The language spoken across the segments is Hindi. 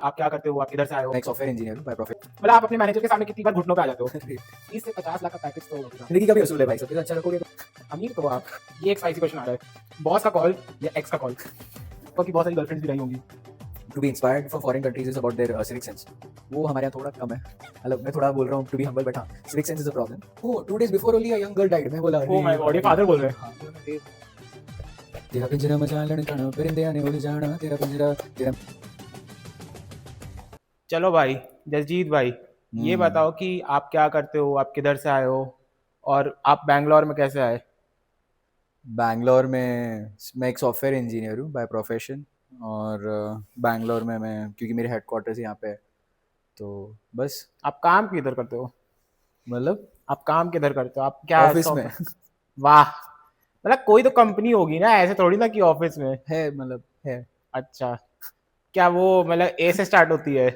आप क्या करते हो, आप किधर से आए हो? मैं एक सॉफ्टवेयर इंजीनियर हूँ बाय प्रोफेशन। मतलब आप अपने मैनेजर के सामने कितनी बार घुटनों पे आ जाते हो? 30 से 50 लाख का पैकेज तो होगा। जिंदगी का भी असूल है भाई, सबके साथ अच्छा रखोगे तो। अमीर तो हो आप। ये एक स्पाइसी क्वेश्चन आ रहा है, बॉस का कॉल या एक्स का कॉल? क्योंकि बहुत सारी गर्लफ्रेंड्स भी रही होंगी। To be inspired for foreign countries is about their civic sense. वो हमारे यहाँ थोड़ा कम है। मतलब मैं थोड़ा बोल रहा हूँ टू बी हम्बल, बट हाँ, civic sense is a problem. Oh 2 days before only a young girl died. मैं बोला ओ माय गॉड, ये फादर बोल रहे हैं। हाँ, तेरा पिंजरा मचा लड़काना परिंदे आने उड़ जाना, तेरा पिंजरा तेरा। चलो भाई, जसजीत भाई, ये बताओ कि आप क्या करते हो, आप किधर से आए हो और आप बैंगलोर में कैसे आए? बैंगलोर में मैं एक सॉफ्टवेयर इंजीनियर हूँ बाय प्रोफेशन। और बैंगलोर में मैं, क्योंकि मेरे हेडक्वार्टर्स यहाँ पे है, तो बस आप काम किधर करते हो? मतलब आप काम किधर करते हो, आप क्या ऑफिस में सॉफ्टवेयर? वाह, मतलब कोई तो कंपनी होगी ना, ऐसे थोड़ी ना कि ऑफिस में। है, मतलब है अच्छा, क्या वो मतलब ए से स्टार्ट होती है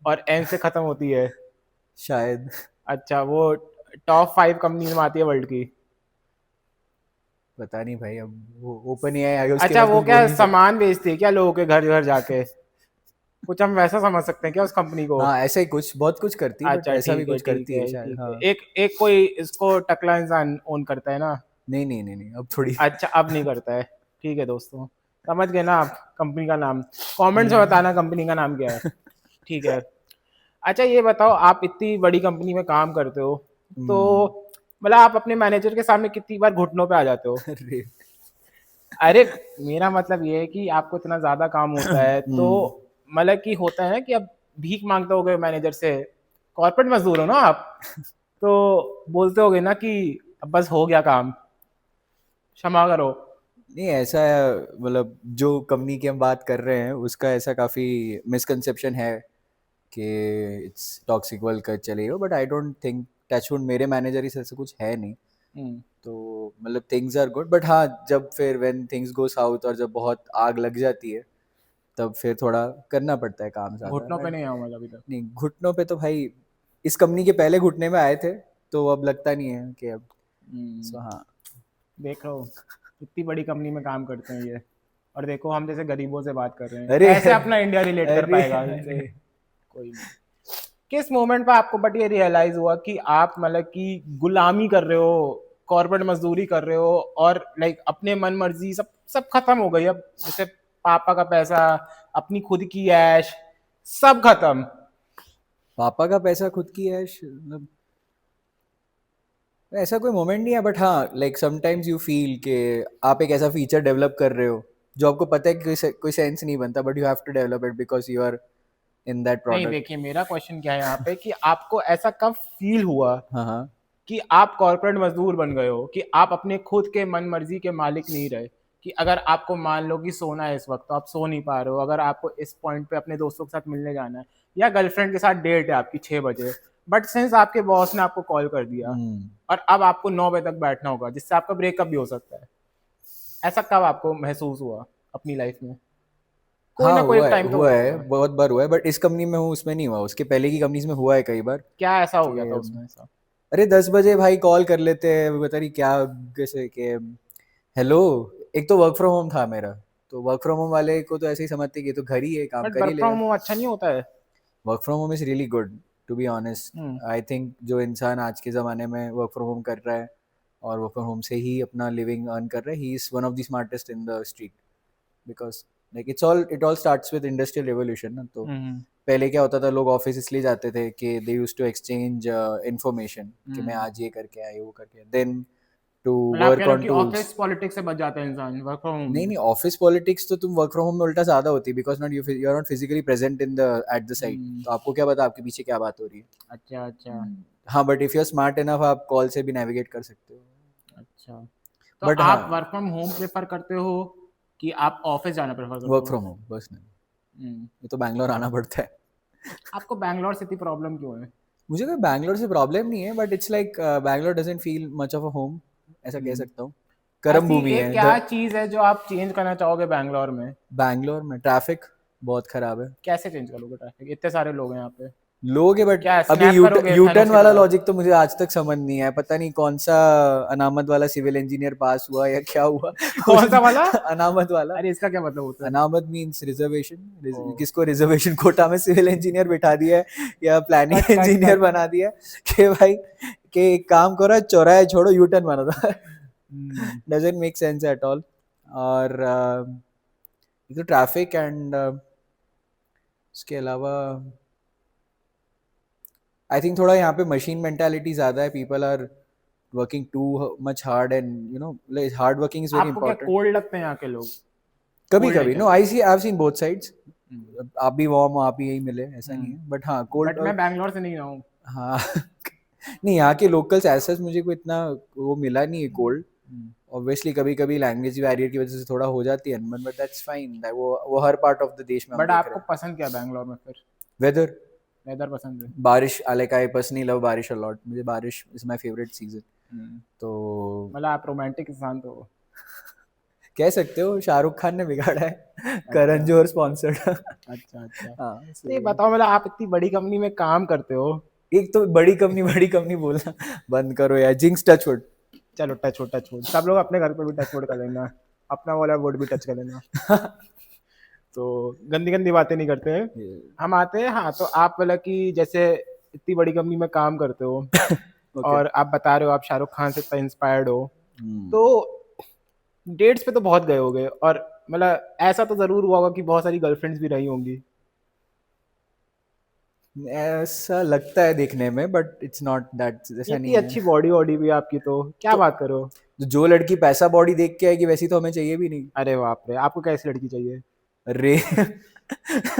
और एन से खत्म होती है? शायद। अच्छा, वो टॉप 5 कंपनीज में आती है वर्ल्ड की? पता नहीं भाई, अब वो ओपन एआई आ गया उसके अच्छा, बाद वो कुछ बोल क्या नहीं सकते। सामान बेचती है क्या लोगों के घर घर जाके? कुछ हम वैसा समझ सकते हैं क्या उस कंपनी को? हाँ ऐसा ही कुछ, बहुत कुछ करती है, बट अच्छा, ऐसा भी ठीक है कुछ ठीक करती है है शायद, ठीक है। हाँ। एक एक कोई इसको टकला इंसान ओन करता है ना? नहीं नहीं नहीं नहीं, अब थोड़ी। अच्छा, अब नहीं करता है। ठीक है दोस्तों, समझ गए ना आप कंपनी का नाम? कमेंट्स में हम्म। बताना कंपनी का नाम क्या है। ठीक है। अच्छा, ये बताओ, आप इतनी बड़ी कंपनी में काम करते हो, तो हम्म। मतलब आप अपने मैनेजर के सामने कितनी बार घुटनों पे आ जाते हो? अरे। अरे, मेरा मतलब ये है कि आपको इतना ज़्यादा काम होता है, तो हम्म। मतलब कि होता है ना कि अब भीख मांगते होगे मैनेजर से। कॉर्पोरेट मजदूर हो ना आप, तो बोलते होगे ना कि अब बस हो गया काम, क्षमा करो। नहीं ऐसा है, मतलब जो कंपनी की हम बात कर रहे हैं उसका ऐसा काफी मिसकंसेप्शन है कि इट्स टॉक्सिक वर्क कर चले हो, but I don't think, touch wood मेरे मैनेजर इस ऐसा कुछ है नहीं। हम्म। तो मतलब थिंग्स आर गुड, बट हाँ जब फिर व्हेन थिंग्स गो साउथ और जब बहुत आग लग जाती है, तब फिर थोड़ा करना पड़ता है काम ज़्यादा, घुटनों पे बट नहीं आऊँ मैं अभी तक। नहीं, घुटनों पे तो भाई इस कंपनी के पहले घुटने में आए थे, तो अब लगता नहीं है कि अब। हम्म। सो हाँ। देखो, इतनी बड़ी कंपनी में काम करते हैं ये, और देखो हम जैसे गरीबों से बात कर रहे हैं, अरे कैसे अपना इंडिया रिलेट कर अरे पाएगा इनसे? अरे। कोई नहीं। किस मोमेंट पे आपको बट ये रियलाइज हुआ कि आप मतलब कि गुलामी कर रहे हो, कॉर्पोरेट मजदूरी कर रहे हो, और लाइक अपने मन मर्जी सब सब खत्म हो गई अब? जैसे पापा का पैसा, अपनी खुद की ऐश, सब खत्म। पापा का पैसा खुद की ऐश, मतलब ऐसा कोई मोमेंट नहीं है, बट हाँ लाइक समटाइम्स यू फील कि आप एक ऐसा फीचर डेवलप कर रहे हो जो आपको पता है कि कोई सेंस नहीं बनता, but you have to develop it because you are in that नहीं, प्रोडक्ट। देखिए मेरा क्वेश्चन क्या है यहाँ पे कि आपको ऐसा कब फील हुआ हाँ हाँ। कि आप कॉर्पोरेट मजदूर बन गए हो, कि आप अपने खुद के मन मर्जी के मालिक नहीं रहे? कि अगर आपको मान लो कि सोना है इस वक्त, तो आप सो नहीं पा रहे हो, अगर आपको इस पॉइंट पे अपने दोस्तों के साथ मिलने जाना है, या गर्लफ्रेंड के साथ डेट है आपकी 6 बजे, बट सिंस आपके बॉस ने आपको कॉल कर दिया हम्म। और अब आपको 9 बजे तक बैठना होगा, जिससे आपका ब्रेकअप भी हो सकता है, ऐसा कब आपको महसूस हुआ अपनी लाइफ में? कोई हाँ ना कोई एक टाइम तो हुआ होता है, होगा। बहुत बार हुआ है, बट इस कंपनी में हूँ उसमें नहीं हुआ, उसके पहले की कंपनीज में हुआ है कई बार क्या ऐसा हो कि गया था उसमें ऐसा? अरे 10 बजे भाई कॉल कर लेते हैं, बता रही क्या, जैसे कि हेलो। एक तो वर्क फ्रॉम होम था मेरा, तो वर्क फ्रॉम होम वाले को तो ऐसे ही समझते कि ये तो घर ही है, काम बट कर ही वर्क फ्रॉम लेगा। होम अच्छा नहीं होता है? Work from home is really good, to be honest. Hmm. I think जो इंसान आज के ज़माने में वर्क फ्रॉम होम कर रहा है और वर्क फ्रॉम होम से ही अपना लिविंग अर्न कर रहा है, he is one of the smartest in the street, because like it all starts with industrial revolution ना। तो हम्म। पहले क्या होता था, लोग ऑफिस इसलिए जाते थे कि दे यूज टू एक्सचेंज इंफॉर्मेशन, कि मैं हम्म। आज ये करके आया, वो करके, देन टू मतलब आप कह वर्क रहे हो ऑन कि टूल्स। ऑफिस पॉलिटिक्स से बच जाता है इंसान वर्क फ्रॉम होम नहीं में? नहीं, ऑफिस पॉलिटिक्स तो तुम वर्क फ्रॉम होम में उल्टा ज्यादा होती है, because not you are not physically present in the at the site, hmm. तो आपको क्या पता आपके पीछे क्या बात हो रही है। अच्छा अच्छा। हाँ but if you are smart enough आप कॉल से भी नेविगेट कर सकते हो। अच्छा, तो बट हाँ, आप वर्क फ्रॉम होम प्रेफर करते हो कि आप ऑफिस जाना प्रेफर करते वर्क हो? फ्रॉम होम बस नहीं, हम्म। ये तो बैंगलोर आना पड़ता है। आपको बैंगलोर से इतनी प्रॉब्लम क्यों है? मुझे कोई बैंगलोर से प्रॉब्लम नहीं है, but it's like Bangalore doesn't feel much of a home, ऐसा कह हम्म। सकता हूँ। कर्म ऐसी भूमि एक है क्या चीज़ है जो आप चेंज करना चाहोगे बैंगलोर में? बैंगलोर में ट्रैफिक बहुत खराब है। कैसे चेंज करोगे ट्रैफिक, इतने सारे लोग हैं यहाँ पे? लोग है, बट क्या अभी स्नैप करोगे यूटर्न थानोस की वाला तरह? लॉजिक तो मुझे आज तक समझ नहीं आया, पता नहीं कौन सा अनामत वाला सिविल इंजीनियर पास हुआ या क्या हुआ कौन सा वाला? अनामत वाला। अरे इसका क्या मतलब होता है? अनामत मींस ओ, रिजर्वेशन, किसको रिजर्वेशन कोटा में सिविल इंजीनियर बिठा दिया है या planning cut cut engineer cut. बना दिया है कि भाई कि एक काम करो, चौराहे छोड़ो यू टर्न बना दो। Hmm, doesn't make sense at all. और एक तो ट्रैफिक एंड उसके अलावा आई थिंक थोड़ा यहाँ पे मशीन मेंटालिटी ज्यादा है, people are working too much hard and you know like hard working is very आपको क्या इंपॉर्टेंट। कोल्ड लगते हैं यहाँ के लोग? कभी कोल्ड है कभी क्या? No, I have seen both sides. Hmm, आप भी वार्म हो, आप भी यही मिले, ऐसा नहीं है, बट हाँ कोल्ड। बट मैं बैंगलोर से नहीं रहा हूँ। हाँ नहीं, यहाँ के लोकल्स ऐसा मुझे कोई इतना वो मिला नहीं है कोल्ड। हम्म, ऑब्वियसली कभी कभी लैंग्वेज बैरियर की वजह से थोड़ा हो जाती है अनबन, बट दैट्स फाइन, वो हर पार्ट ऑफ द देश में हम बट देख रहे आपको हैं। पसंद क्या है बैंगलोर में फिर? वेदर, वेदर पसंद है? बारिश, लाइक आई पर्सनली लव बारिश अ लॉट, मुझे बारिश इज माय फेवरेट सीजन। हम्म, तो मतलब आप रोमांटिक इंसान तो हो। कह सकते हो, शाहरुख खान ने बिगाड़ा है, करण अच्छा जौहर स्पॉन्सर्ड। अच्छा अच्छा। हाँ तो ये सही है। बताओ, मतलब आप इतनी बड़ी कंपनी में काम करते हो। एक तो बड़ी कंपनी बोलना बंद करो यार, जिंक्स टचवुड। चलो टच वुड, सब लोग अपने घर पे भी टच वुड कर लेना, अपना वाला वुड भी टच कर लेना। तो गंदी गंदी बातें नहीं करते हैं। हम आते हैं, हाँ तो आप मतलब कि जैसे इतनी बड़ी कंपनी में काम करते हो ओके। और आप बता रहे हो आप शाहरुख खान से इतना इंस्पायर्ड हो, तो डेट्स पे तो बहुत गए होगे, और मतलब ऐसा तो जरूर हुआ होगा कि बहुत सारी गर्लफ्रेंड्स भी रही होंगी। ऐसा लगता है देखने में, बट इट्स नॉट दैट, ऐसा इतनी नहीं है। अच्छी बॉडी वॉडी भी है आपकी, तो क्या तो बात करो। जो लड़की पैसा बॉडी देख के आएगी वैसी तो हमें चाहिए भी नहीं। अरे बाप रे, आपको कैसी लड़की चाहिए? अरे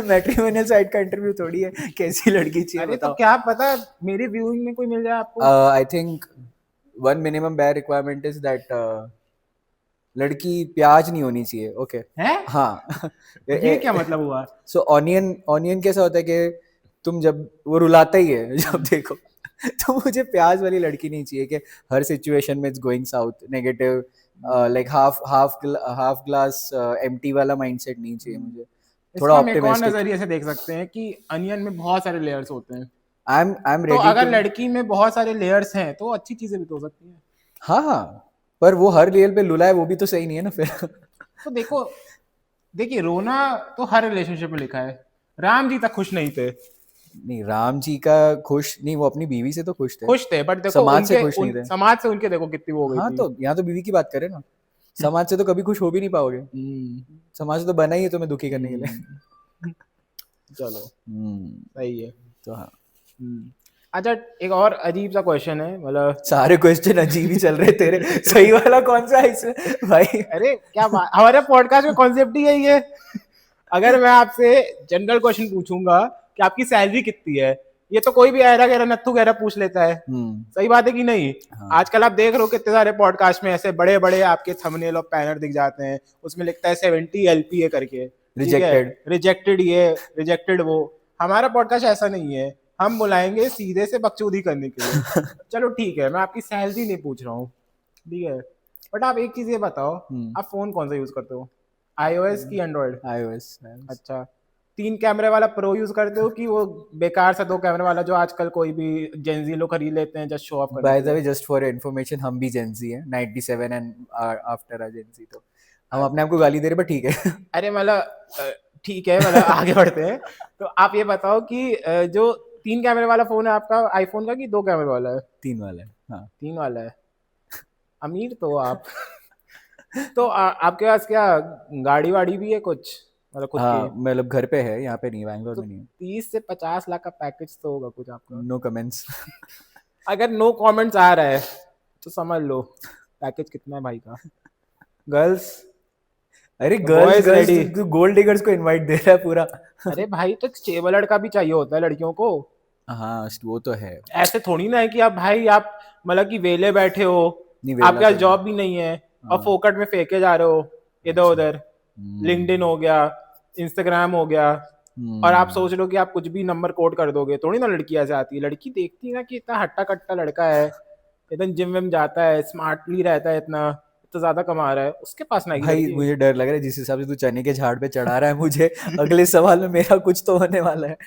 मैट्रिमोनियल साइट का इंटरव्यू थोड़ी है, कैसी लड़की चाहिए अरे तो बताओ। क्या पता मेरी व्यूइंग में कोई मिल जाए आपको। I think one minimum bare requirement is that लड़की प्याज नहीं होनी चाहिए, ओके। है? हाँ ये क्या मतलब हुआ? सो ऑनियन ऑनियन कैसा होता है कि तुम जब वो रुलाता ही है जब देखो, तो मुझे प्याज वाली लड़की नहीं चाहिए कि हर सिचुएशन में it's going south negative, like half glass empty वाला माइंडसेट नहीं चाहिए मुझे, थोड़ा इसको हम एक और ऑप्टिमिस्टिक। नजरिए से देख सकते हैं कि अनियन में बहुत सारे लेयर्स होते हैं। आई एम तो रेडी अगर टू। लड़की में बहुत सारे लेयर्स हैं तो अच्छी चीजें भी तो हो सकती हैं। हाँ हाँ, पर वो हर रियल पे लुला है, वो भी तो सही नहीं है ना फिर। तो देखो, देखिए रोना तो हर रिलेशनशिप में लिखा है। राम जी तक खुश नहीं थे। नहीं, राम जी का खुश नहीं, वो अपनी बीवी से तो खुश थे, खुश थे, बट देखो समाज से उनके खुश नहीं थे। समाज से उनके देखो कितनी वो हो गई हाँ थी। तो यहाँ तो बीवी की बात करें ना, समाज से तो कभी खुश हो भी नहीं पाओगे, हम्म, समाज से तो बना ही है तुम्हें दुखी करने के लिए। हम्म, चलो हम्म। सही है। तो हाँ, अच्छा, एक और अजीब सा क्वेश्चन है, मतलब सारे क्वेश्चन अजीब ही चल रहे तेरे, सही वाला कौन सा है इसमें भाई। अरे क्या बात, हमारे पॉडकास्ट का कॉन्सेप्ट ही यही है। अगर मैं आपसे जनरल क्वेश्चन पूछूंगा कि आपकी सैलरी कितनी है, ये तो कोई भी ऐरा गैरा नत्थु गैरा पूछ लेता है। सही बात है कि नहीं? हाँ आजकल आप देख रहे हो कितने सारे पॉडकास्ट में ऐसे बड़े बड़े आपके थंबनेल और पैनल दिख जाते हैं, उसमें लिखता है 70 LPA करके, ठीक है, रिजेक्टेड। रिजेक्टेड ये, रिजेक्टेड वो। हमारा पॉडकास्ट ऐसा नहीं है, हम बुलाएंगे सीधे से बकचोदी करने के लिए। चलो ठीक है, मैं आपकी सैलरी नहीं पूछ रहा हूँ, ठीक है, बट आप एक चीज ये बताओ, आप फोन कौन सा यूज करते हो, iOS की एंड्रॉयड? iOS। अच्छा, 3 कैमरे वाला प्रो यूज करते हो कि वो बेकार सा 2 कैमरे वाला जो आजकल कोई भी जेंजी लोग खरीद लेते हैं जस्ट शो ऑफ करने बाय के द लिए? वे, जस्ट फॉर इन्फॉर्मेशन, हम भी जेंजी हैं, 97 एंड आफ्टर आ जेंजी, तो हम अपने आप को गाली दे रहे, पर ठीक है। अरे मतलब ठीक है, मतलब आगे बढ़ते हैं। तो आप ये बताओ कि जो 3 कैमरे वाला फोन है आपका आईफोन का, कि 2 कैमरे वाला है? 3 वाला है, हाँ। 3 वाला है? अमीर तो हो आप। तो आपके पास क्या गाड़ी वाड़ी भी है कुछ, मतलब खुद की? हाँ मतलब घर पे है, यहाँ पे नहीं है, बैंगलोर तो में नहीं है। 30 से 50 लाख का पैकेज तो होगा कुछ आपका। No comments. अगर नो कमेंट्स आ रहा है तो समझ लो पैकेज कितना है भाई का। गर्ल्स, अरे गर्ल्स बॉयज गर्ल्स, रेडी? तू गोल्ड डिगर्स को इनवाइट दे रहा है पूरा। अरे भाई, तो एक स्टेबल लड़का भी चाहिए होता है लड़कियों को। हाँ वो तो है। ऐसे थोड़ी ना है कि आप भाई आप मतलब कि वेले बैठे हो, नहीं, आपके वेला पास तो नहीं। जॉब भी नहीं है और हाँ। फोकट में फेंके जा रहे हो इधर अच्छा। उधर। लिंक्डइन हो गया, इंस्टाग्राम हो गया, और आप सोच लो कि आप कुछ भी नंबर कोड कर दोगे, थोड़ी ना लड़की ऐसे आती है। लड़की देखती है ना कि इतना हट्टा कट्टा लड़का है, इतना जिम विम जाता है, स्मार्टली रहता है, इतना इतना ज्यादा कमा रहा है, उसके पास ना आएगी भाई लड़की। मुझे डर लग रहा है, जिस हिसाब से तू चने के झाड़ पे चढ़ा रहा है मुझे, अगले सवाल में मेरा कुछ तो होने वाला है।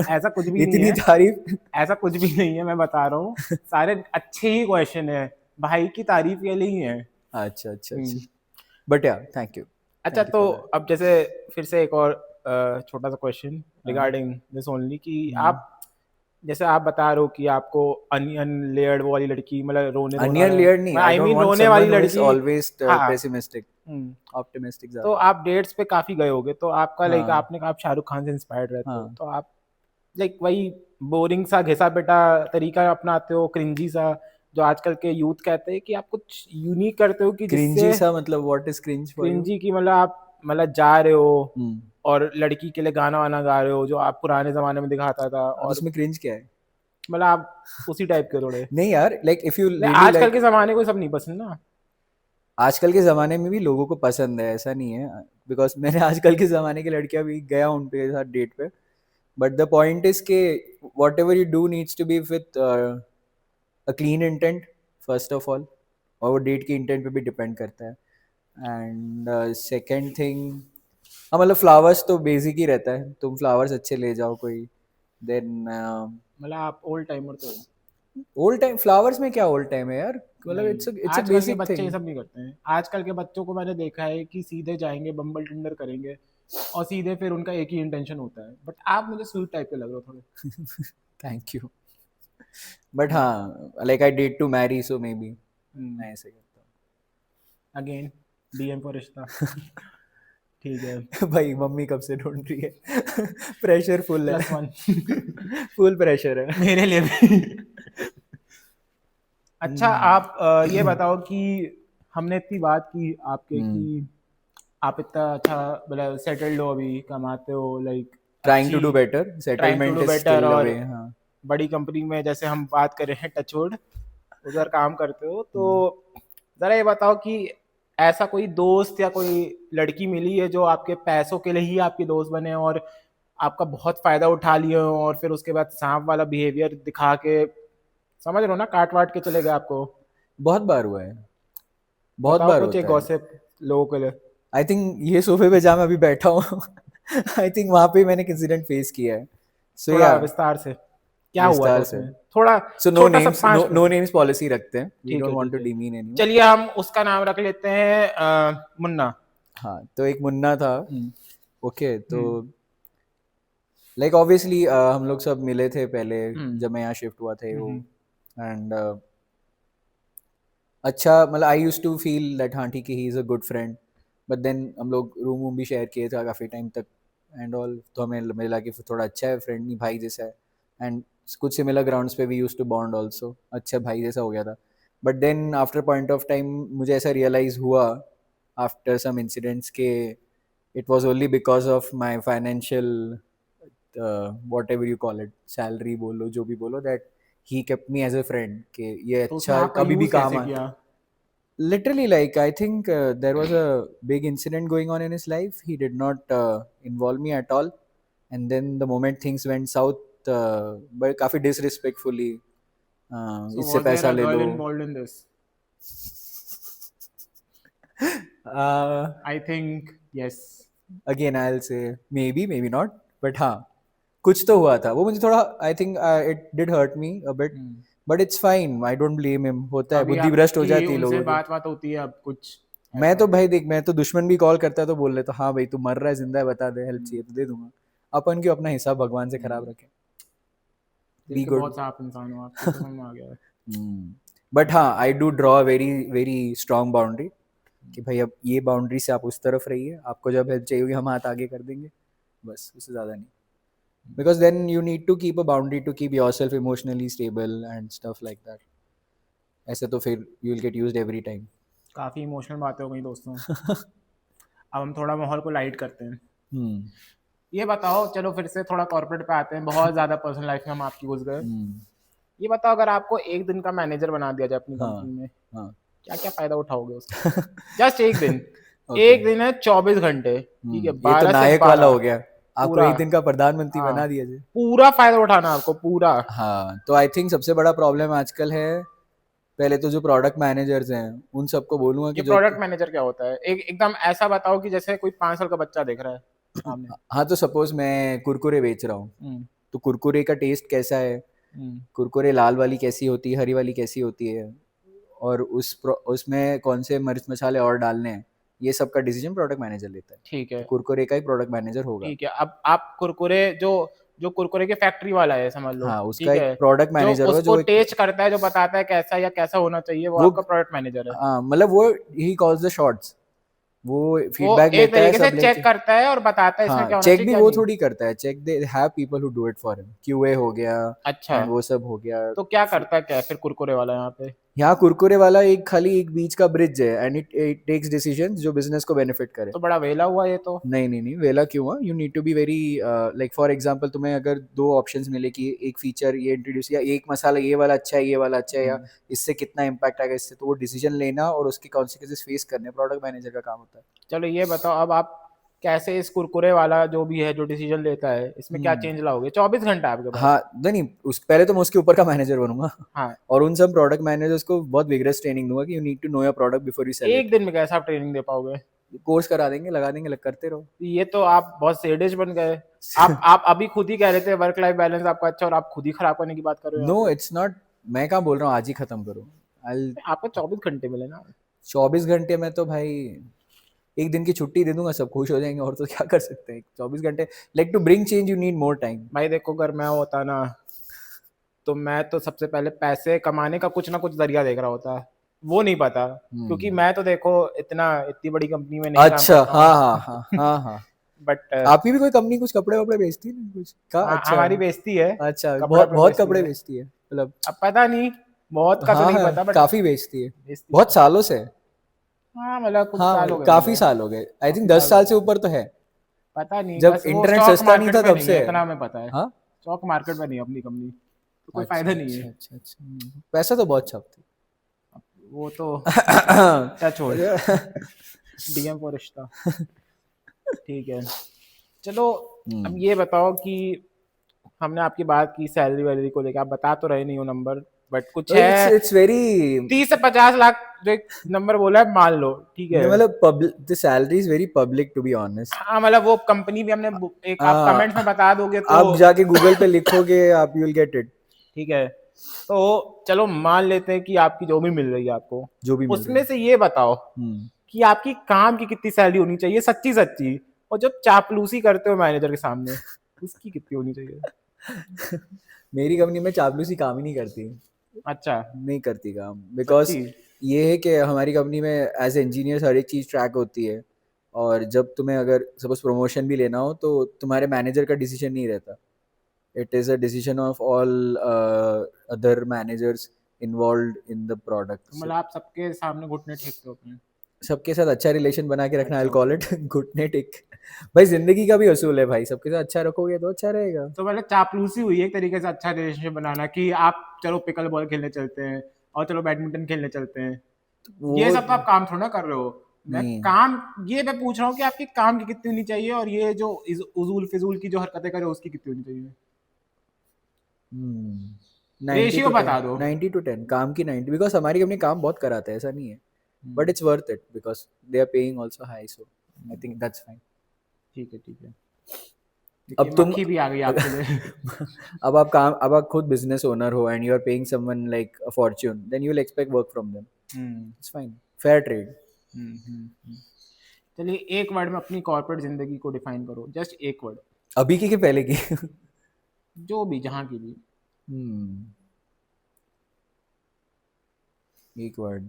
ऐसा कुछ भी नहीं इतनी है, तारीफ। ऐसा कुछ भी नहीं है, मैं बता रहा हूँ, सारे अच्छे ही क्वेश्चन है, भाई की तारीफ के लिए ही है। अच्छा अच्छा हम्म। अच्छा, बट या अच्छा, थैंक यू तो फॉर दैट। अब जैसे फिर से एक और छोटा सा क्वेश्चन हाँ। रिगार्डिंग दिस ओनली, कि हम्म। आप जैसे आप बता रहे हो कि आपको अनियन लेयर्ड वाली लड़की, मतलब रोने धोना अनियन लेयर्ड नहीं, आई आई डोंट मीन वांट रोने वाली समवन हु इज लड़की। ऑलवेज हाँ। पेसिमिस्टिक, हम्म। ऑप्टिमिस्टिक तो ज्यादा। आप डेट्स पे काफी गए होगे, तो आपका लाइक, हाँ आपने कहा आप शाहरुख खान से इंस्पायर्ड रहते हो, हाँ। तो आप लाइक वही बोरिंग सा घिसा पिटा तरीका अपनाते हो, क्रिंजी सा, जो आजकल के यूथ कहते हैं, कि आप कुछ यूनिक करते हो कि क्रिंजी जिससे, सा मतलब what is cringe for you? Cringy की मतलब आप मतलब जा रहे हो हम्म। और लड़की के लिए गाना वाना गा रहे हो जो आप पुराने जमाने में दिखाता था, अब और उसमें क्रिंज क्या है? मतलब आप उसी टाइप के थोड़े। नहीं यार, लाइक इफ यू नहीं, रियली आजकल के लाइक, जमाने को सब नहीं पसंद ना। आजकल के ज़माने में भी लोगों को पसंद है, ऐसा नहीं है, बिकॉज मैंने आजकल के ज़माने की लड़कियां भी गया हूँ उनके साथ डेट पे, बट द पॉइंट इज के whatever you do needs to be with a clean intent first of all, और वो डेट के इंटेंट पे भी डिपेंड करता है। एंड सेकेंड थिंग, हाँ मतलब फ्लावर्स तो बेसिक ही रहता है, तुम फ्लावर्स अच्छे ले जाओ कोई, देन मतलब आप ओल्ड टाइमर तो हो। ओल्ड टाइम, फ्लावर्स में क्या ओल्ड टाइम है यार, मतलब नहीं, इट्स अ आजकल के बेसिक बच्चे ये थिंग। सब नहीं करते हैं, आजकल के बच्चों को मैंने देखा है कि सीधे जाएंगे बम्बल टिंडर करेंगे और सीधे फिर उनका एक ही इंटेंशन होता है, बट आप मुझे स्वीट टाइप के लग रहे हो थोड़े। थैंक यू, बट हाँ like I did to marry so maybe मैं ऐसे करता अगेन डीएम फॉर रिश्ता। ठीक है। हूँ। भाई मम्मी कब से ढूंढ रही है। प्रेशर फुल है, +1। फुल प्रेशर है। मेरे लिए भी। अच्छा, हम्म। आप ये बताओ कि हमने इतनी बात की आपके हम्म। कि आप इतना अच्छा मतलब सेटल्ड हो, अभी कमाते हो, लाइक ट्राइंग टू अच्छी, do better, trying to settlement do is better, still the और वे। हाँ। बड़ी कंपनी में जैसे हम बात कर रहे हैं टचवुड, उधर काम करते हो, तो हम्म। ज़रा ये बताओ कि ऐसा कोई दोस्त या कोई लड़की मिली है जो आपके पैसों के लिए ही आपकी दोस्त बने, और आपका बहुत फ़ायदा उठा लिए हो, और फिर उसके बाद सांप वाला बिहेवियर दिखा के, समझ रहे हो ना, काट वाट के चले गए आपको। बहुत बार हुआ है, बहुत बताओ बार कुछ एक होता है। गॉसिप लोगों के लिए, आई थिंक ये सोफे पे जहाँ मैं अभी बैठा हूँ, आई थिंक वहाँ पे मैंने इंसिडेंट फेस किया है। सो थोड़ा या, विस्तार से क्या हुआ था विस्तार से। उसमें, थोड़ा सो नो छोटा सा names, no 5 minute. No names policy रखते हैं, वी ठीक डोंट है, वांट ठीक टू है, डिमीन एनीवन। चलिए हम उसका नाम रख लेते हैं मुन्ना। हाँ तो एक मुन्ना था। हम्म। ओके तो हम्म। लाइक ऑब्वियसली हम लोग सब मिले थे पहले हम्म। जब मैं यहाँ शिफ्ट हुआ था वो, हम्म। एंड अच्छा मतलब I use to feel that हाँ ठीक है he is a good friend, but then हम लोग रूम वूम भी शेयर किए थे काफ़ी टाइम तक एंड ऑल, तो हमें मिला कि थोड़ा अच्छा है, फ्रेंड नहीं भाई जैसा है, एंड कुछ सिमिलर ग्राउंड्स पे we use to bond also, अच्छा भाई जैसा हो गया था। But then after point of time मुझे ऐसा रियलाइज़ हुआ आफ्टर सम इंसिडेंट्स के it was only because of my financial whatever you call it, salary बोलो जो भी बोलो, that he kept me as a friend कि ये तो उसने अच्छा आपका कभी भी यूज काम कैसे आ। किया? Literally, like I think there was a big incident going on in his life. He did not involve me at all, and then the moment things went south, but काफी disrespectfully, So इससे was there पैसा a ले girl low. involved in this? uh, I think yes. Again I'll say maybe maybe not, but हाँ कुछ तो हुआ था, वो मुझे थोड़ा I think it did hurt me a bit, hmm. but it's fine, I don't blame him, होता तो है अभी बुद्धि भ्रष्ट हो आपकी जाती है उनसे लोगों की। बात बात होती है अब कुछ मैं तो ऐसा? भाई देख, मैं तो दुश्मन भी कॉल करता है तो बोल लेता हाँ भाई तू मर रहा है जिंदा है बता दे, हेल्प हम्म। चाहिए तो दे दूंगा। अपन क्यों अपना हिसाब भगवान से खराब हम्म। रखे। दिल बी के गुड। बहुत साफ इंसान हो आप, ये तो समझ में आ गया है। बट हाँ I do draw very very strong boundary कि भाई अब ये बाउंड्री से आप उस तरफ रहिए, आपको जब हेल्प चाहिए होगी हम हाथ आगे कर देंगे, बस उससे ज़्यादा नहीं। Because then you need to keep a boundary to keep yourself emotionally stable and stuff like that, ऐसे तो फिर you will get used every time. काफ़ी इमोशनल बातें हो गई दोस्तों, अब हम थोड़ा माहौल को लाइट करते हैं। हम्म। ये बताओ, चलो फिर से थोड़ा कॉर्पोरेट पे आते हैं, बहुत ज़्यादा पर्सनल लाइफ में हम आपकी घुस गए। हम्म। ये बताओ, अगर आपको एक दिन का मैनेजर बना दिया जाए अपनी हाँ कंपनी में, हाँ। क्या क्या फ़ायदा उठाओगे उसका? जस्ट एक दिन। ओके। एक दिन है, 24 घंटे, ठीक है, ये तो 12 से नायक वाला 12। हो गया, आपको पूरा, एक दिन का प्रधानमंत्री हाँ, बना दिया जी। पूरा फायदा उठाना आपको पूरा। हाँ तो आई थिंक सबसे बड़ा प्रॉब्लम आजकल है, पहले तो जो प्रोडक्ट मैनेजर्स हैं उन सबको बोलूंगा ये कि जो प्रोडक्ट मैनेजर क्या होता है? एकदम ऐसा बताओ कि जैसे कोई 5 साल का बच्चा देख रहा है। सामने? हाँ, तो सपोज मैं कुरकुरे बेच रहा हूँ, हम्म, तो कुरकुरे का टेस्ट कैसा है, हम्म, कुरकुरे लाल वाली कैसी होती है, हरी वाली कैसी होती है, और उसमें कौन से मिर्च मसाले और डालने हैं, ये सब का डिसीजन प्रोडक्ट मैनेजर लेता है। ठीक तो है, कुरकुरे का एक प्रोडक्ट मैनेजर होगा। ठीक है। अब आप कुरकुरे जो जो कुरकुरे के फैक्ट्री वाला है समझ लो, हाँ, उसका ठीक एक है, प्रोडक्ट जो मैनेजर होगा उसको जो एक टेस्ट करता है, जो बताता है कैसा या कैसा होना चाहिए, वो वो आपका प्रोडक्ट मैनेजर है। हाँ, मतलब वो ही कॉल्स द शॉट्स, वो वो फीडबैक एक लेता है तरीके से सब चेक लेके। करता है और बताता है इसमें हाँ, क्या होना चेक चाहिए भी क्या वो नहीं। थोड़ी करता है, check they have people who do it for him, QA हो गया अच्छा, एंड वो सब हो गया। तो क्या करता है क्या फिर कुरकुरे वाला यहाँ पे? यहाँ कुरकुरे वाला एक खाली एक बीच का ब्रिज है, एंड इट टेक्स डिसीजंस जो बिजनेस को बेनिफिट करे। तो बड़ा वेला हुआ ये तो। नहीं नहीं नहीं, वेला क्यों हुआ, you need to be very, like for example तुम्हें अगर दो ऑप्शंस मिले कि एक फीचर ये इंट्रोड्यूस, या एक मसाला ये वाला अच्छा है, ये वाला अच्छा है, या हम्म, इससे कितना इम्पैक्ट आएगा इससे, तो वो डिसीजन लेना और उसके कॉन्सिक्वेंसेस फेस करने प्रोडक्ट मैनेजर का काम होता है। चलो ये बताओ, अब आप कैसे इस कुरकुरे वाला जो भी है जो डिसीजन लेता है इसमें क्या हम्म। चेंज लाओगे? 24 घंटा आपके पास। हाँ, नहीं उस पहले तो मैं उसके ऊपर का मैनेजर बनूंगा हाँ, और उन सब प्रोडक्ट मैनेजर्स को बहुत विगरस ट्रेनिंग दूंगा कि you need to know your product before you sell एक इट। दिन में कैसे आप ट्रेनिंग दे पाओगे? कोर्स करा देंगे, लगा देंगे, करते रहो। ये तो आप बहुत सेडिश बन गए। आप अभी खुद ही कह रहे थे वर्क लाइफ बैलेंस आपका अच्छा, और आप खुद ही खराब करने की बात कर रहे हो नो यहाँ पे। इट्स नॉट, मैं कहाँ बोल रहा हूँ आज ही खत्म करो। आई आपको 24 घंटे मिले ना। 24 घंटे में तो भाई एक दिन की छुट्टी दे दूंगा, सब खुश हो जाएंगे, और तो क्या कर सकते हैं 24 घंटे। Like to bring change you need more time. भाई देखो, अगर मैं होता ना, तो मैं तो सबसे पहले पैसे कमाने का कुछ ना कुछ जरिया देख रहा होता। वो नहीं पता, क्योंकि हम्म। मैं तो देखो इतनी बड़ी कंपनी में नहीं काम अच्छा, करता हाँ हूँ। हाँ हाँ हाँ हाँ। बट आपकी भी कोई कंपनी कुछ कपड़े वपड़े बेचती है ना कुछ का? अच्छा। हमारी बेचती है, अच्छा, कपड़ा बहुत पे बहुत बेचती कपड़े है। बेचती है मतलब? अब पता नहीं, बहुत का तो हाँ नहीं हाँ, पता, बट काफी बेचती है, बेचती है। बहुत सालों से। हाँ मतलब कुछ हाँ, साल हो गए काफी होंगे। साल हो गए, आई थिंक काफी दस साल हो साल गए। से ऊपर तो है। पता नहीं, जब बस वो इंटरनेट स्टॉक सस्ता नहीं मार्केट था में तब नहीं से है, है। इतना हमें पता है। हाँ। स्टॉक मार्केट में नहीं है अपनी कंपनी, तो कोई अच्छा फायदा नहीं अच्छा है। अच्छा अच्छा, पैसा तो बहुत छापती वो तो है। क्या छोड़, डीएम फॉर रिश्ता। ठीक है, चलो। अब हम्म। ये बताओ कि हमने आपकी बात की सैलरी वैलरी को लेकर, आप बता तो रहे नहीं हो नंबर, बट कुछ इट्स है। इट्स वेरी, 30 से 50 लाख जो एक नंबर बोला है, मान लो, ठीक है। मतलब public, the salary is very public to be honest. हाँ मतलब वो कंपनी भी हमने एक आप कमेंट्स में बता दोगे तो। आप जाके गूगल पे लिखोगे, आप यू विल गेट इट। ठीक है, तो चलो मान लेते हैं कि आपकी जो भी मिल रही है आपको, जो भी मिल रही उसमें है। से ये बताओ कि आपकी काम की कितनी सैलरी होनी चाहिए, सच्ची सच्ची, और जब चापलूसी करते हो मैनेजर के सामने, उसकी कितनी होनी चाहिए? मेरी कंपनी में चापलूसी काम ही नहीं करती, अच्छा, नहीं करती काम, बिकॉज सच्ची। ये है कि हमारी कंपनी में एज इंजीनियर हर एक चीज़ ट्रैक होती है, और जब तुम्हें अगर सपोज प्रमोशन भी लेना हो तो तुम्हारे मैनेजर का डिसीजन नहीं रहता, it is a decision of all other managers involve in the तो प्रोडक्ट। मतलब आप सबके सामने घुटने टेकते होते हैं? सबके साथ अच्छा रिलेशन बना के रखना, आई अच्छा, कॉल इट घुटने टेक। भाई जिंदगी का भी असूल है भाई, सबके साथ अच्छा रखोगे तो अच्छा रहेगा। तो मतलब चापलूसी हुई है एक तरीके से अच्छा रिलेशनशिप बनाना, कि आप चलो पिकल बॉल खेलने चलते हैं, और चलो बैडमिंटन खेलने चलते हैं। ये वो सब तो आप काम थोड़ा ना कर रहे हो। मैं नहीं। काम, ये मैं पूछ रहा हूँ कि आपकी काम की कितनी होनी चाहिए, और ये जो उजूल फिजूल की जो हरकतें करे उसकी कितनी होनी चाहिए? 90 रेशियो टू टेन बता दो। 90 to 10 काम की 90, बिकॉज हमारी कंपनी काम बहुत कराते हैं, ऐसा नहीं है, but hmm, it's worth it because they are paying also high, so I think that's fine. ठीक है, ठीक है। देखिए अब तुम मक्खी भी आ गई आपके लिए। अब आप खुद बिजनेस ओनर हो and you are paying someone like a fortune, then you will expect work from them, hmm, it's fine, fair trade. Hmm. चलिए एक वर्ड में अपनी कॉर्पोरेट जिंदगी को डिफाइन करो, जस्ट एक वर्ड। अभी की पहले की? जो भी, जहाँ की भी। हम्म, एक वर्ड।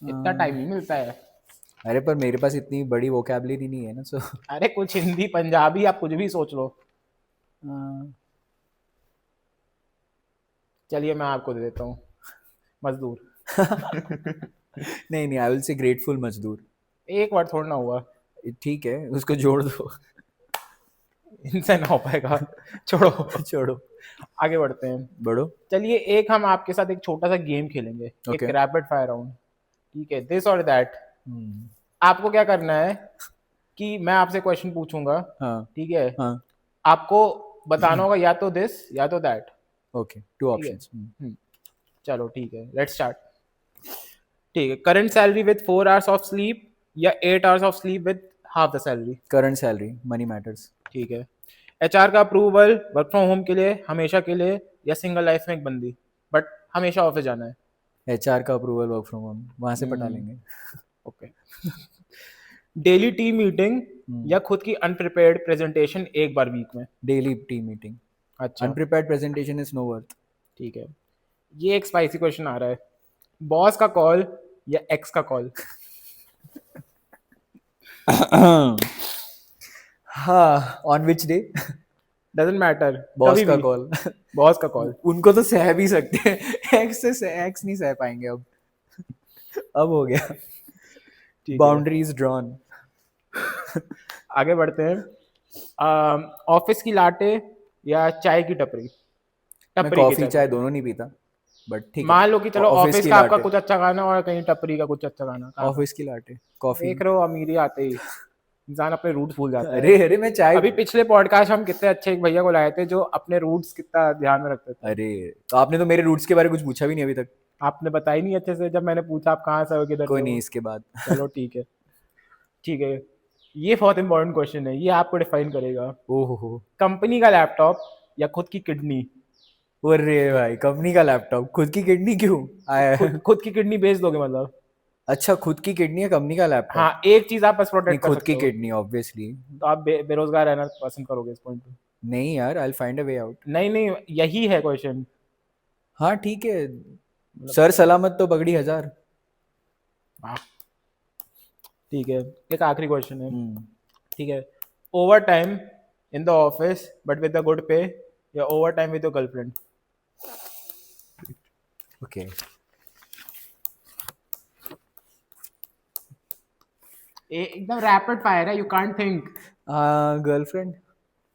इतना टाइम नहीं मिलता है। अरे पर मेरे पास इतनी बड़ी वोकैबुलरी नहीं है ना, सो अरे कुछ हिंदी पंजाबी आप कुछ भी सोच लो। चलिए मैं आपको दे देता हूँ, मजदूर। नहीं नहीं, आई विल से ग्रेटफुल मजदूर। एक वर्ड थोड़ा ना हुआ, ठीक है, उसको जोड़ दो। इनसे ना हो पाएगा। छोड़ो, छोड़ो। आगे बढ़ते हैं। बढ़ो। चलिए एक हम आपके साथ एक छोटा सा गेम खेलेंगे, एक ओके। Rapid fire round. ठीक है, दिस और दैट। हम्म। आपको क्या करना है कि मैं आपसे क्वेश्चन पूछूंगा, हाँ ठीक है, हाँ। आपको बताना होगा या तो दिस या तो दैट। ओके, टू ठीक है, ऑप्शंस। चलो ठीक है, लेट्स स्टार्ट। ठीक है, current salary with 4 hours of sleep या 8 hours of sleep with half the salary? Current salary, money matters. ठीक है, एचआर का अप्रूवल वर्क फ्रॉम होम के लिए हमेशा के लिए, या सिंगल लाइफ में एक बंदी बट हमेशा ऑफिस जाना है? एचआर का अप्रूवल, वर्क फ्रॉम होम, वहां से पटा लेंगे। ओके। डेली टीम मीटिंग या खुद की अनप्रिपेयर्ड प्रेजेंटेशन एक बार वीक में? Daily team meeting. अच्छा unprepared presentation is no worth. ठीक है, ये एक स्पाइसी क्वेश्चन आ रहा है, बॉस का कॉल या एक्स का कॉल? हाँ, on which day? Doesn't matter, boss कभी का भी। कॉल। बॉस का कॉल। उनको तो सह भी सकते हैं, एक्स नहीं सह पाएंगे अब। अब हो गया, ठीक है, बाउंड्रीज ड्रॉन। आगे बढ़ते हैं। ऑफिस की लाटे या चाय की टपरी? मैं टपरी की कॉफी चाय चाय टपरी। दोनों नहीं पीता, बट ठीक है। मान लो कि चलो ऑफिस ऑफिस की का आपका लाटे, कुछ अच्छा खाना और कहीं टपरी का कुछ अच्छा खाना, कहाँ का? ऑफिस की लाटे, कॉफी। देख रहे हो, अमीरी आते ही इंसान अपने रूट भूल जाता है। अरे अरे, मैं चाय। अभी पिछले पॉडकास्ट हम कितने अच्छे एक भैया को लाए थे जो अपने रूट्स कितना ध्यान में रखते थे। अरे, तो आपने तो मेरे रूट्स के बारे में कुछ पूछा भी नहीं अभी तक। आपने बताई नहीं अच्छे से, जब मैंने पूछा आप कहाँ से हो, किधर कोई से नहीं, हो। इसके बाद। चलो ठीक है, ठीक है। ये बहुत इंपॉर्टेंट क्वेश्चन है, ये आपको डिफाइन करेगा। ओहो हो। कंपनी का लैपटॉप या खुद की किडनी? अरे भाई, कंपनी का लैपटॉप, खुद की किडनी क्यों आया है? खुद की किडनी बेच दोगे मतलब? अच्छा, खुद की किडनी है, कंपनी का लैपटॉप? हाँ, एक चीज आप बस नहीं, प्रोटेक्ट कर खुद सकते की हो, किडनी ऑब्वियसली। तो आप बेरोजगार रहना पसंद करोगे इस पॉइंट पे? नहीं यार, I will find a way out. नहीं नहीं, यही है क्वेश्चन। हाँ ठीक है, मतलब सर सलामत तो पगड़ी हजार। हाँ, ठीक है, एक आखिरी क्वेश्चन है। हम्म। ठीक है, over time in the office but with a good पे, या over time with your girlfriend? Okay. एकदम रैपिड फायर है, यू कांट थिंक। गर्लफ्रेंड,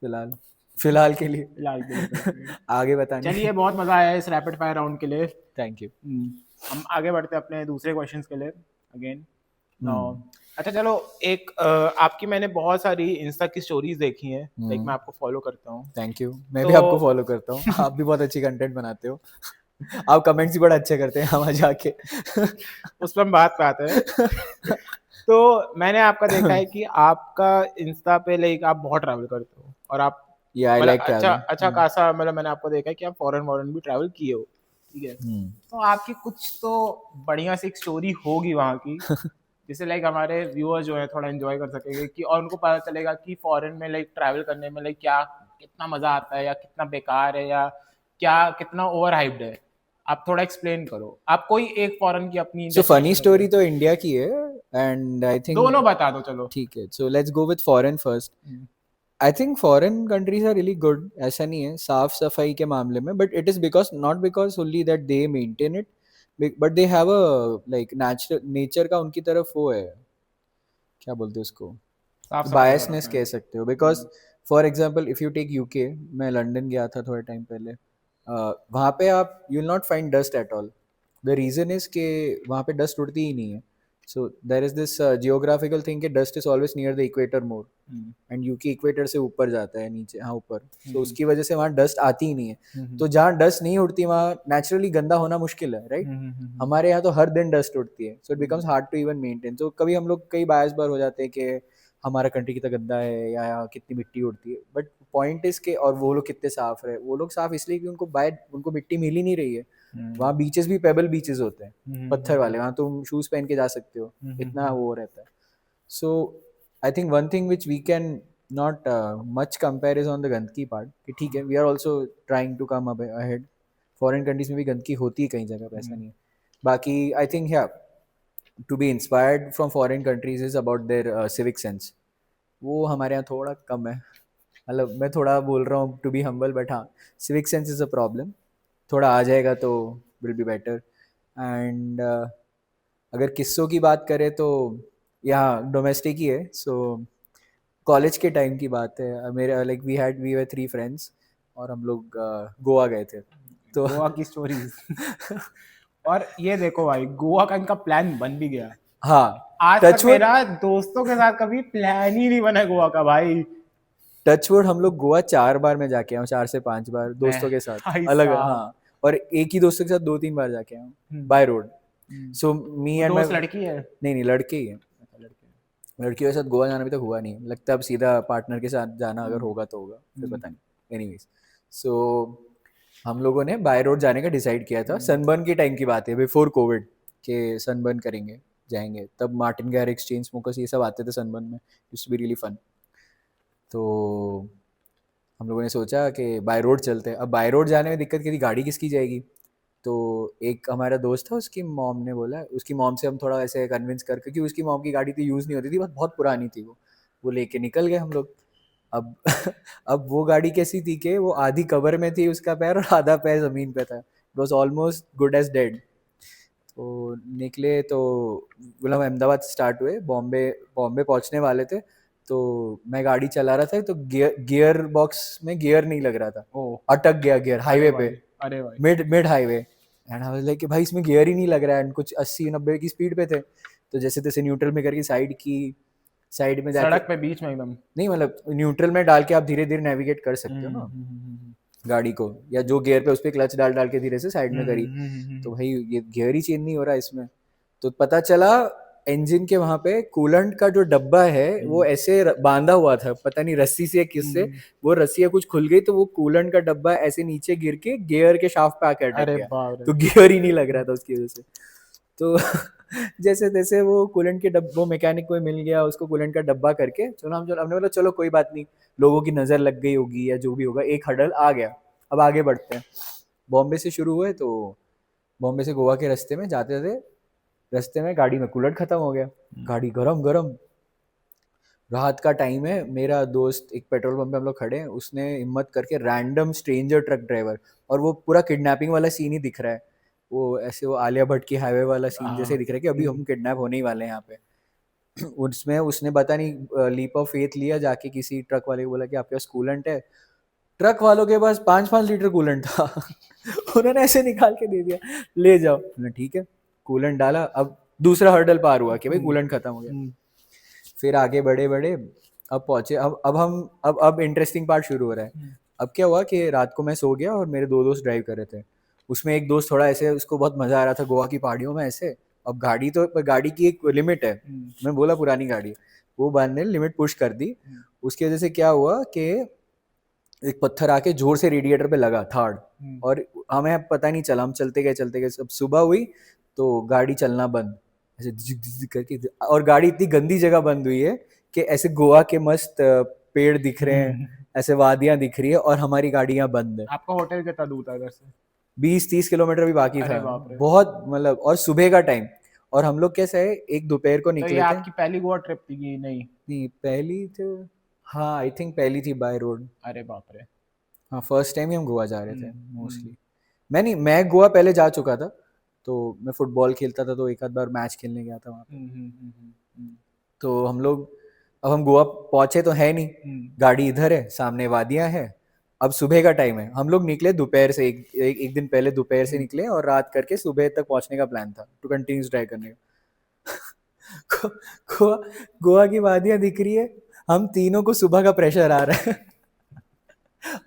फिलहाल, फिलहाल के लिए। फिलहाल के लिए girlfriend। आगे बताने। चलिए, बहुत मजा आया इस रैपिड फायर राउंड के लिए। Thank you. हम आगे बढ़ते हैं अपने दूसरे क्वेश्चंस के लिए अगेन। हम्म। अच्छा चलो, एक आपकी मैंने बहुत सारी इंस्टा की स्टोरीज देखी हैं, लाइक मैं आपको फॉलो करता हूँ। थैंक यू, मैं तो भी आपको फॉलो करता हूँ। आप भी बहुत अच्छी कंटेंट बनाते हो। आप कमेंट्स भी बड़ा अच्छे करते हैं वहाँ जाके। उस पर हम बात पे आते हैं। तो मैंने आपका देखा है कि आपका इंस्टा पे लाइक आप बहुत ट्रैवल करते हो, और आप या आई मतलब लाइक अच्छा ट्रैवलिंग। अच्छा खासा, मतलब मैंने आपको देखा है कि आप फॉरेन वॉरेन भी ट्रैवल किए हो, ठीक है? तो आपकी कुछ तो बढ़िया सी एक स्टोरी होगी वहाँ की, जिससे लाइक हमारे व्यूअर्स जो है थोड़ा एंजॉय कर सकेंगे, कि और उनको पता चलेगा कि फॉरेन में लाइक ट्रैवल करने में लाइक क्या कितना मजा आता है, या कितना बेकार है, या क्या कितना ओवर हाइप्ड है। आप थोड़ा एक्सप्लेन करो, आप कोई एक फॉरेन की अपनी सो फनी डेस्टिनेशन स्टोरी बताओ। तो इंडिया की है, एंड आई थिंक। दोनों बता दो चलो। ठीक है, so let's go with foreign first. I think foreign countries are really good, ऐसा नहीं है साफ सफाई के मामले में, but it is because not because only that they maintain it, but they have a like natural nature का उनकी तरफ वो है, क्या बोलते हैं उसको, साफ सफाई का बायसनेस रखना कह है। सकते हो। Because for example if you take UK, मैं लंदन गया था थोड़े टाइम पहले, वहाँ पे आप you will not find dust at all. The reason is के वहाँ पे डस्ट उड़ती ही नहीं है। So there is this geographical thing कि dust is always near the equator more, and UK equator से ऊपर जाता है नीचे, हाँ ऊपर, तो उसकी वजह से वहाँ डस्ट आती ही नहीं है। तो जहाँ डस्ट नहीं उड़ती वहाँ नेचुरली गंदा होना मुश्किल है, राइट? हमारे यहाँ तो हर दिन डस्ट उड़ती है, so it becomes hard to even maintain. तो कभी हम लोग कई बायस बार हो जाते हैं कि हमारा कंट्री कितना गंदा है या कितनी मिट्टी उड़ती है, बट पॉइंट इज के, और वो लोग कितने साफ रहे, वो लोग साफ इसलिए कि उनको बाय उनको मिट्टी मिल ही नहीं रही है। वहाँ बीचेस भी पेबल बीचेस होते हैं, पत्थर वाले, वहाँ तुम शूज पहन के जा सकते हो, इतना वो रहता है। So I think one thing which we can not much compare is on the gandagi part, कि ठीक है we are also trying to come ahead. Foreign countries में भी गंदगी होती है कई जगह पे, ऐसा नहीं है। बाकी I think to be inspired from foreign countries is about their civic sense. वो हमारे यहाँ थोड़ा कम है, मतलब मैं थोड़ा बोल रहा हूँ टू बी हम्बल, बट हाँ, civic sense is a problem. थोड़ा आ जाएगा तो will be better. And अगर किस्सों की बात करें तो यहाँ डोमेस्टिक ही है। सो कॉलेज के टाइम की बात है, मेरे लाइक वी वर 3 फ्रेंड्स, और हम लोग गोवा गए थे, तो गोवा की स्टोरीज। और ये देखो भाई, गोवा का इनका प्लान बन भी गया। हाँ, आज तक टचवुड, मेरा दोस्तों के साथ कभी प्लान ही नहीं बना गोवा का भाई। टचवुड हम लोग गोवा 4 बार में जाके आए हूँ, 4 से 5 बार दोस्तों के साथ, भाई अलग, साहब। हाँ। और एक ही दोस्तों के साथ 2-3 बार जाके आया हूँ बाय रोड। सो मी वो एंड माई, दोस्त लड़की है? नहीं नहीं लड़के ही है, लड़कियों के साथ गोवा जाना भी तो हुआ नहीं, लगता है अब सीधा पार्टनर के साथ जाना अगर होगा तो होगा, फिर पता नहीं। एनीवेज, सो हम लोगों ने बाय रोड जाने का डिसाइड किया था, सनबर्न के टाइम की बात है, बिफोर कोविड, के सनबर्न करेंगे, जाएंगे, तब मार्टिन गैरिक्स, चेन स्मोकर्स, ये सब आते थे सनबर्न में, used to be really fun. तो हम लोगों ने सोचा कि बाय रोड चलते हैं। अब बाय रोड जाने में दिक्कत क्या थी, गाड़ी किसकी जाएगी? तो एक हमारा दोस्त था, उसकी मॉम ने बोला, उसकी मॉम से हम थोड़ा ऐसे कन्विंस कर, क्योंकि उसकी मॉम की गाड़ी तो यूज़ नहीं होती थी, बहुत पुरानी थी वो लेके निकल गए हम लोग। अब अब वो गाड़ी कैसी थी कि वो आधी कवर में थी उसका पैर, और आधा पैर ज़मीन पे था, it was almost good as dead. तो निकले, तो मतलब अहमदाबाद से स्टार्ट हुए, बॉम्बे बॉम्बे पहुंचने वाले थे। तो मैं गाड़ी चला रहा था, तो गियर बॉक्स में गियर नहीं लग रहा था, ओ, अटक गया गियर अरे हाईवे पे, भाई, अरे भाई। Mid mid highway. And I was like कि भाई इसमें गियर ही नहीं लग रहा है, एंड कुछ 80-90 की स्पीड पे थे। तो जैसे तैसे न्यूट्रल में करके साइड की, साइड में जाके, सड़क पे बीच में एकदम? नहीं मतलब न्यूट्रल में डाल के आप धीरे धीरे नेविगेट कर सकते हो ना गाड़ी को, या जो गियर पे उस पर क्लच डाल डाल के धीरे से साइड में करी। तो भाई ये गियर ही चेंज नहीं हो रहा इसमें। तो पता चला इंजन के वहां पे कूलेंट का जो डब्बा है वो ऐसे बांधा हुआ था, पता नहीं रस्सी से या किससे, वो रस्सियाँ कुछ खुल गई, तो वो कूलेंट का डब्बा ऐसे नीचे गिर के गियर के शाफ्ट पे आके अटक अरे गया। बाप रे। तो गियर ही नहीं लग रहा था उसकी वजह से। तो जैसे तैसे वो कूलेंट के डब्बो मैकेनिक को मिल गया, उसको कूलेंट का डब्बा करके चलो हमने बोला चलो कोई बात नहीं, लोगों की नज़र लग गई होगी या जो भी होगा, एक हडल आ गया, अब आगे बढ़ते हैं। बॉम्बे से शुरू हुए, तो बॉम्बे से गोवा के रास्ते में जाते थे, रास्ते में गाड़ी में कूलेंट खत्म हो गया, गाड़ी गरम गरम, रात का टाइम है, मेरा दोस्त एक पेट्रोल पंप पे हम लोग खड़े हैं, उसने हिम्मत करके रैंडम स्ट्रेंजर ट्रक ड्राइवर, और वो पूरा किडनैपिंग वाला सीन ही दिख रहा है, वो ऐसे वो आलिया भट्ट की हाईवे वाला सीन जैसे दिख रहा है कि अभी हम किडनैप होने ही वाले हैं यहाँ पे। उसमें उसने पता नहीं लीप ऑफ फेथ लिया, जाके किसी ट्रक वाले को बोला कि आपके पास कूलेंट है। ट्रक वालों के पास 5-5 लीटर कूलेंट था। उन्होंने ऐसे निकाल के दे दिया, ले जाओ। मैंने ठीक है, कूलेंट डाला, अब दूसरा हर्डल पार हुआ कि भाई कूलेंट खत्म हो गया। फिर आगे बढ़े बढ़े, अब पहुंचे, अब हम अब इंटरेस्टिंग पार्ट शुरू हो रहा है। अब क्या हुआ कि रात को मैं सो गया और मेरे दो दोस्त ड्राइव कर रहे थे, उसमें एक दोस्त थोड़ा ऐसे, उसको बहुत मजा आ रहा था गोवा की पहाड़ियों में ऐसे। अब गाड़ी तो, गाड़ी की एक लिमिट है, मैं बोला पुरानी गाड़ी, वो बंद ने लिमिट पुश कर दी। उसकी वजह से क्या हुआ कि एक पत्थर आके जोर से रेडिएटर पे लगा थाड़, और हमें पता नहीं चला, हम चलते गए, अब सुबह हुई तो गाड़ी चलना बंद, ऐसे झिक झिक करके, और गाड़ी इतनी गंदी जगह बंद हुई है कि ऐसे गोवा के मस्त पेड़ दिख रहे हैं, ऐसे वादियां दिख रही है, और हमारी गाड़ियां बंद है। आपका होटल कितना दूर था घर से? 20-30 किलोमीटर भी बाकी था, अरे बाप रे। बहुत मतलब, और सुबह का टाइम, और हम लोग कैसे है, एक दोपहर को तो ये निकले थे। आपकी पहली गोवा ट्रिप थी कि नहीं? नहीं पहली तो, हाँ आई थिंक पहली थी बाय रोड। अरे बाप रे। हाँ फर्स्ट टाइम ही हम गोवा जा रहे थे मोस्टली। मैं गोवा पहले जा चुका था, तो मैं फुटबॉल खेलता था, तो एक आध बार मैच खेलने गया था वहाँ पे। तो हम लोग, अब हम गोवा पहुंचे तो है नहीं, गाड़ी इधर है, सामने वादियां है। अब सुबह का टाइम है, हम लोग निकले दोपहर से, एक दिन पहले दोपहर से निकले, और रात करके सुबह तक पहुंचने का प्लान था, टू कंटिन्यूस ड्राइव करने का। गोवा गोवा की वादियां दिख रही है, हम तीनों को सुबह का प्रेशर आ रहा है।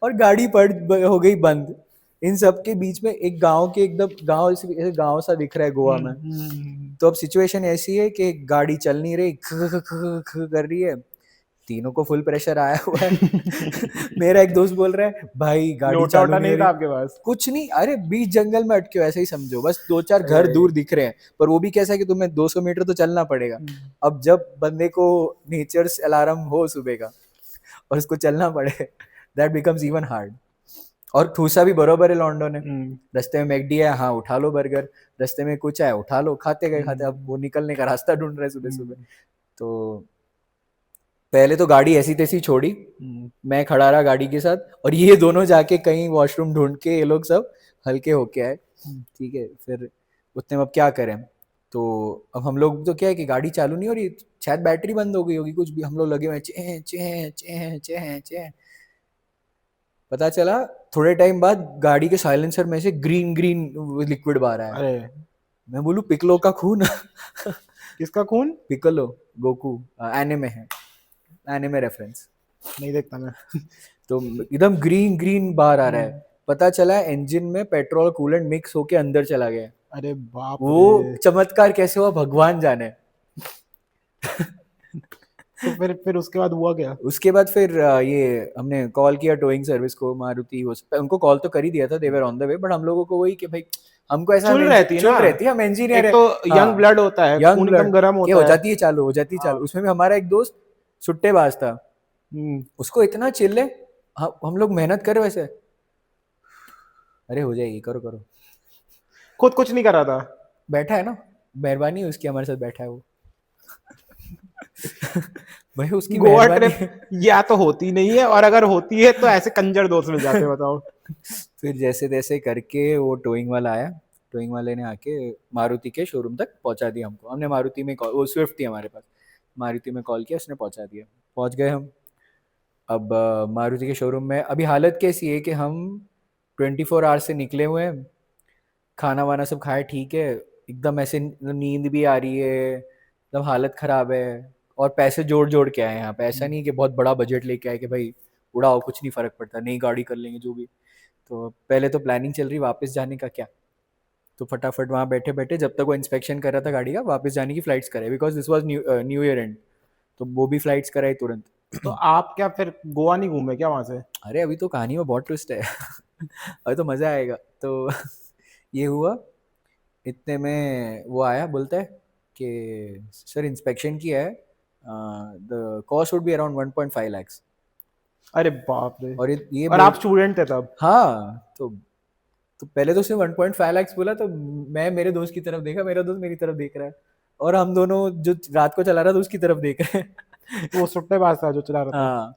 और गाड़ी हो गई बंद। इन सब के बीच में एक गांव के, एकदम गांव, ऐसे गांव सा दिख रहा है गोवा में। तो अब सिचुएशन ऐसी है कि गाड़ी चल नहीं रही, कर रही है, तीनों को फुल प्रेशर आया हुआ है। मेरा एक दोस्त बोल रहा है भाई गाड़ी लोटा चालू वोटा नहीं हो नहीं था रही, आपके पास? कुछ नहीं, अरे बीच जंगल में अटके हो ऐसे ही समझो, बस 2-4 घर अरे। दूर दिख रहे हैं, पर वो भी कैसा है कि तुम्हें 200 मीटर तो चलना पड़ेगा। अब जब बंदे को नेचर्स अलार्म हो सुबह का और उसको चलना पड़े, दैट बिकम्स इवन हार्ड। और ठूसा भी बरोबर है लॉन्डो ने, रास्ते में मैकडी है, हाँ उठा लो बर्गर, रास्ते में कुछ है उठा लो, खाते गए खाते, अब वो निकलने का रास्ता ढूंढ रहे सुबह सुबह। तो पहले तो गाड़ी ऐसी तैसी छोड़ी, मैं खड़ा रहा गाड़ी के साथ, और ये दोनों जाके कहीं वॉशरूम ढूंढ के ये लोग सब हल्के होके आए। ठीक है, फिर उतने में अब क्या करें, तो अब हम लोग तो क्या है कि गाड़ी चालू नहीं हो रही, शायद बैटरी बंद हो गई होगी, कुछ भी, हम लोग लगे हुए चें चें चें चें चें। पता चला थोड़े टाइम बाद गाड़ी के साइलेंसर में से ग्रीन ग्रीन लिक्विड बाहर आया। अरे, मैं बोलूं पिकलो का खून। किसका खून? पिकलो, गोकू, एनिमे है, एनिमे रेफरेंस। नहीं देखता मैं। तो एकदम ग्रीन ग्रीन बाहर आ रहा है। पता चला इंजन में पेट्रोल कूलेंट मिक्स होके अंदर चला गया, अरे बाप वो रे। चमत्कार कैसे हुआ भगवान जाने। तो फिर उसके बाद हुआ क्या? उसके बाद फिर ये हमने कॉल किया टोइंग सर्विस को, मारुति उनको कॉल तो कर ही दिया था, they were on the way, but हम लोगों को वही कि भाई हमको ऐसा, चुल रहती है ना, चुल रहती है, हम इंजीनियर एक है। तो यंग हाँ, ब्लड होता है, यंग खून एकदम ब्लड गर्म के होता हो है। जाती है चालू, हो जाती है चालू। हाँ। उसमें भी हमारा एक दोस्त सुट्टेबाज था, हम्म। उसको इतना चिल्ले, हम लोग मेहनत कर वैसे, अरे हो जाएगी, करो करो, खुद कुछ नहीं कर रहा था। बैठा है ना, मेहरबानी है उसकी, हमारे साथ बैठा है वो। भाई उसकी गोवा मेहरबानी ट्रिप है। या तो होती नहीं है, और अगर होती है तो ऐसे कंजर दोस्त मिल जाते हैं, बताओ। फिर जैसे तैसे करके वो टोइंग वाला आया, टोइंग वाले ने आके मारुति के शोरूम तक पहुंचा दिया हमको। हमने मारुति में कॉल, वो स्विफ्ट थी हमारे पास, मारुति में कॉल किया, उसने पहुंचा दिया, पहुंच गए हम। अब मारुति के शोरूम में अभी हालत कैसी है कि हम 24 आवर्स से निकले हुए हैं, खाना वाना सब खाए, ठीक है, एकदम ऐसे नींद भी आ रही है, एकदम हालत खराब है। और पैसे जोड़ जोड़ के आए हैं यहाँ पे, ऐसा नहीं कि बहुत बड़ा बजट लेके आए कि भाई उड़ाओ कुछ नहीं फर्क पड़ता, नई गाड़ी कर लेंगे जो भी। तो पहले तो प्लानिंग चल रही वापस जाने का क्या, तो फटाफट वहाँ बैठे बैठे जब तक वो इंस्पेक्शन कर रहा था गाड़ी का, वापस जाने की फ्लाइट्स कराई, because this was new year and, तो वो भी फ्लाइट्स कराई तुरंत। तो आप क्या फिर गोवा नहीं घूमे क्या वहां से? अरे अभी तो कहानी में बहुत ट्विस्ट है। अभी तो मजा आएगा। तो ये हुआ, इतने में वो आया, बोलता है कि सर इंस्पेक्शन किया है, the cost would be around 1.5 lakhs। अरे बाप रे। और ये और बोल, आप स्टूडेंट थे तब? हाँ, तो पहले तो उसने 1.5 lakhs बोला, तो मैं मेरे दोस्त की तरफ देखा, मेरा दोस्त मेरी तरफ देख रहा है, और हम दोनों जो रात को चला रहा था उसकी तरफ देख रहे हैं। वो सुट्टेबाज था जो चला रहा था? हाँ,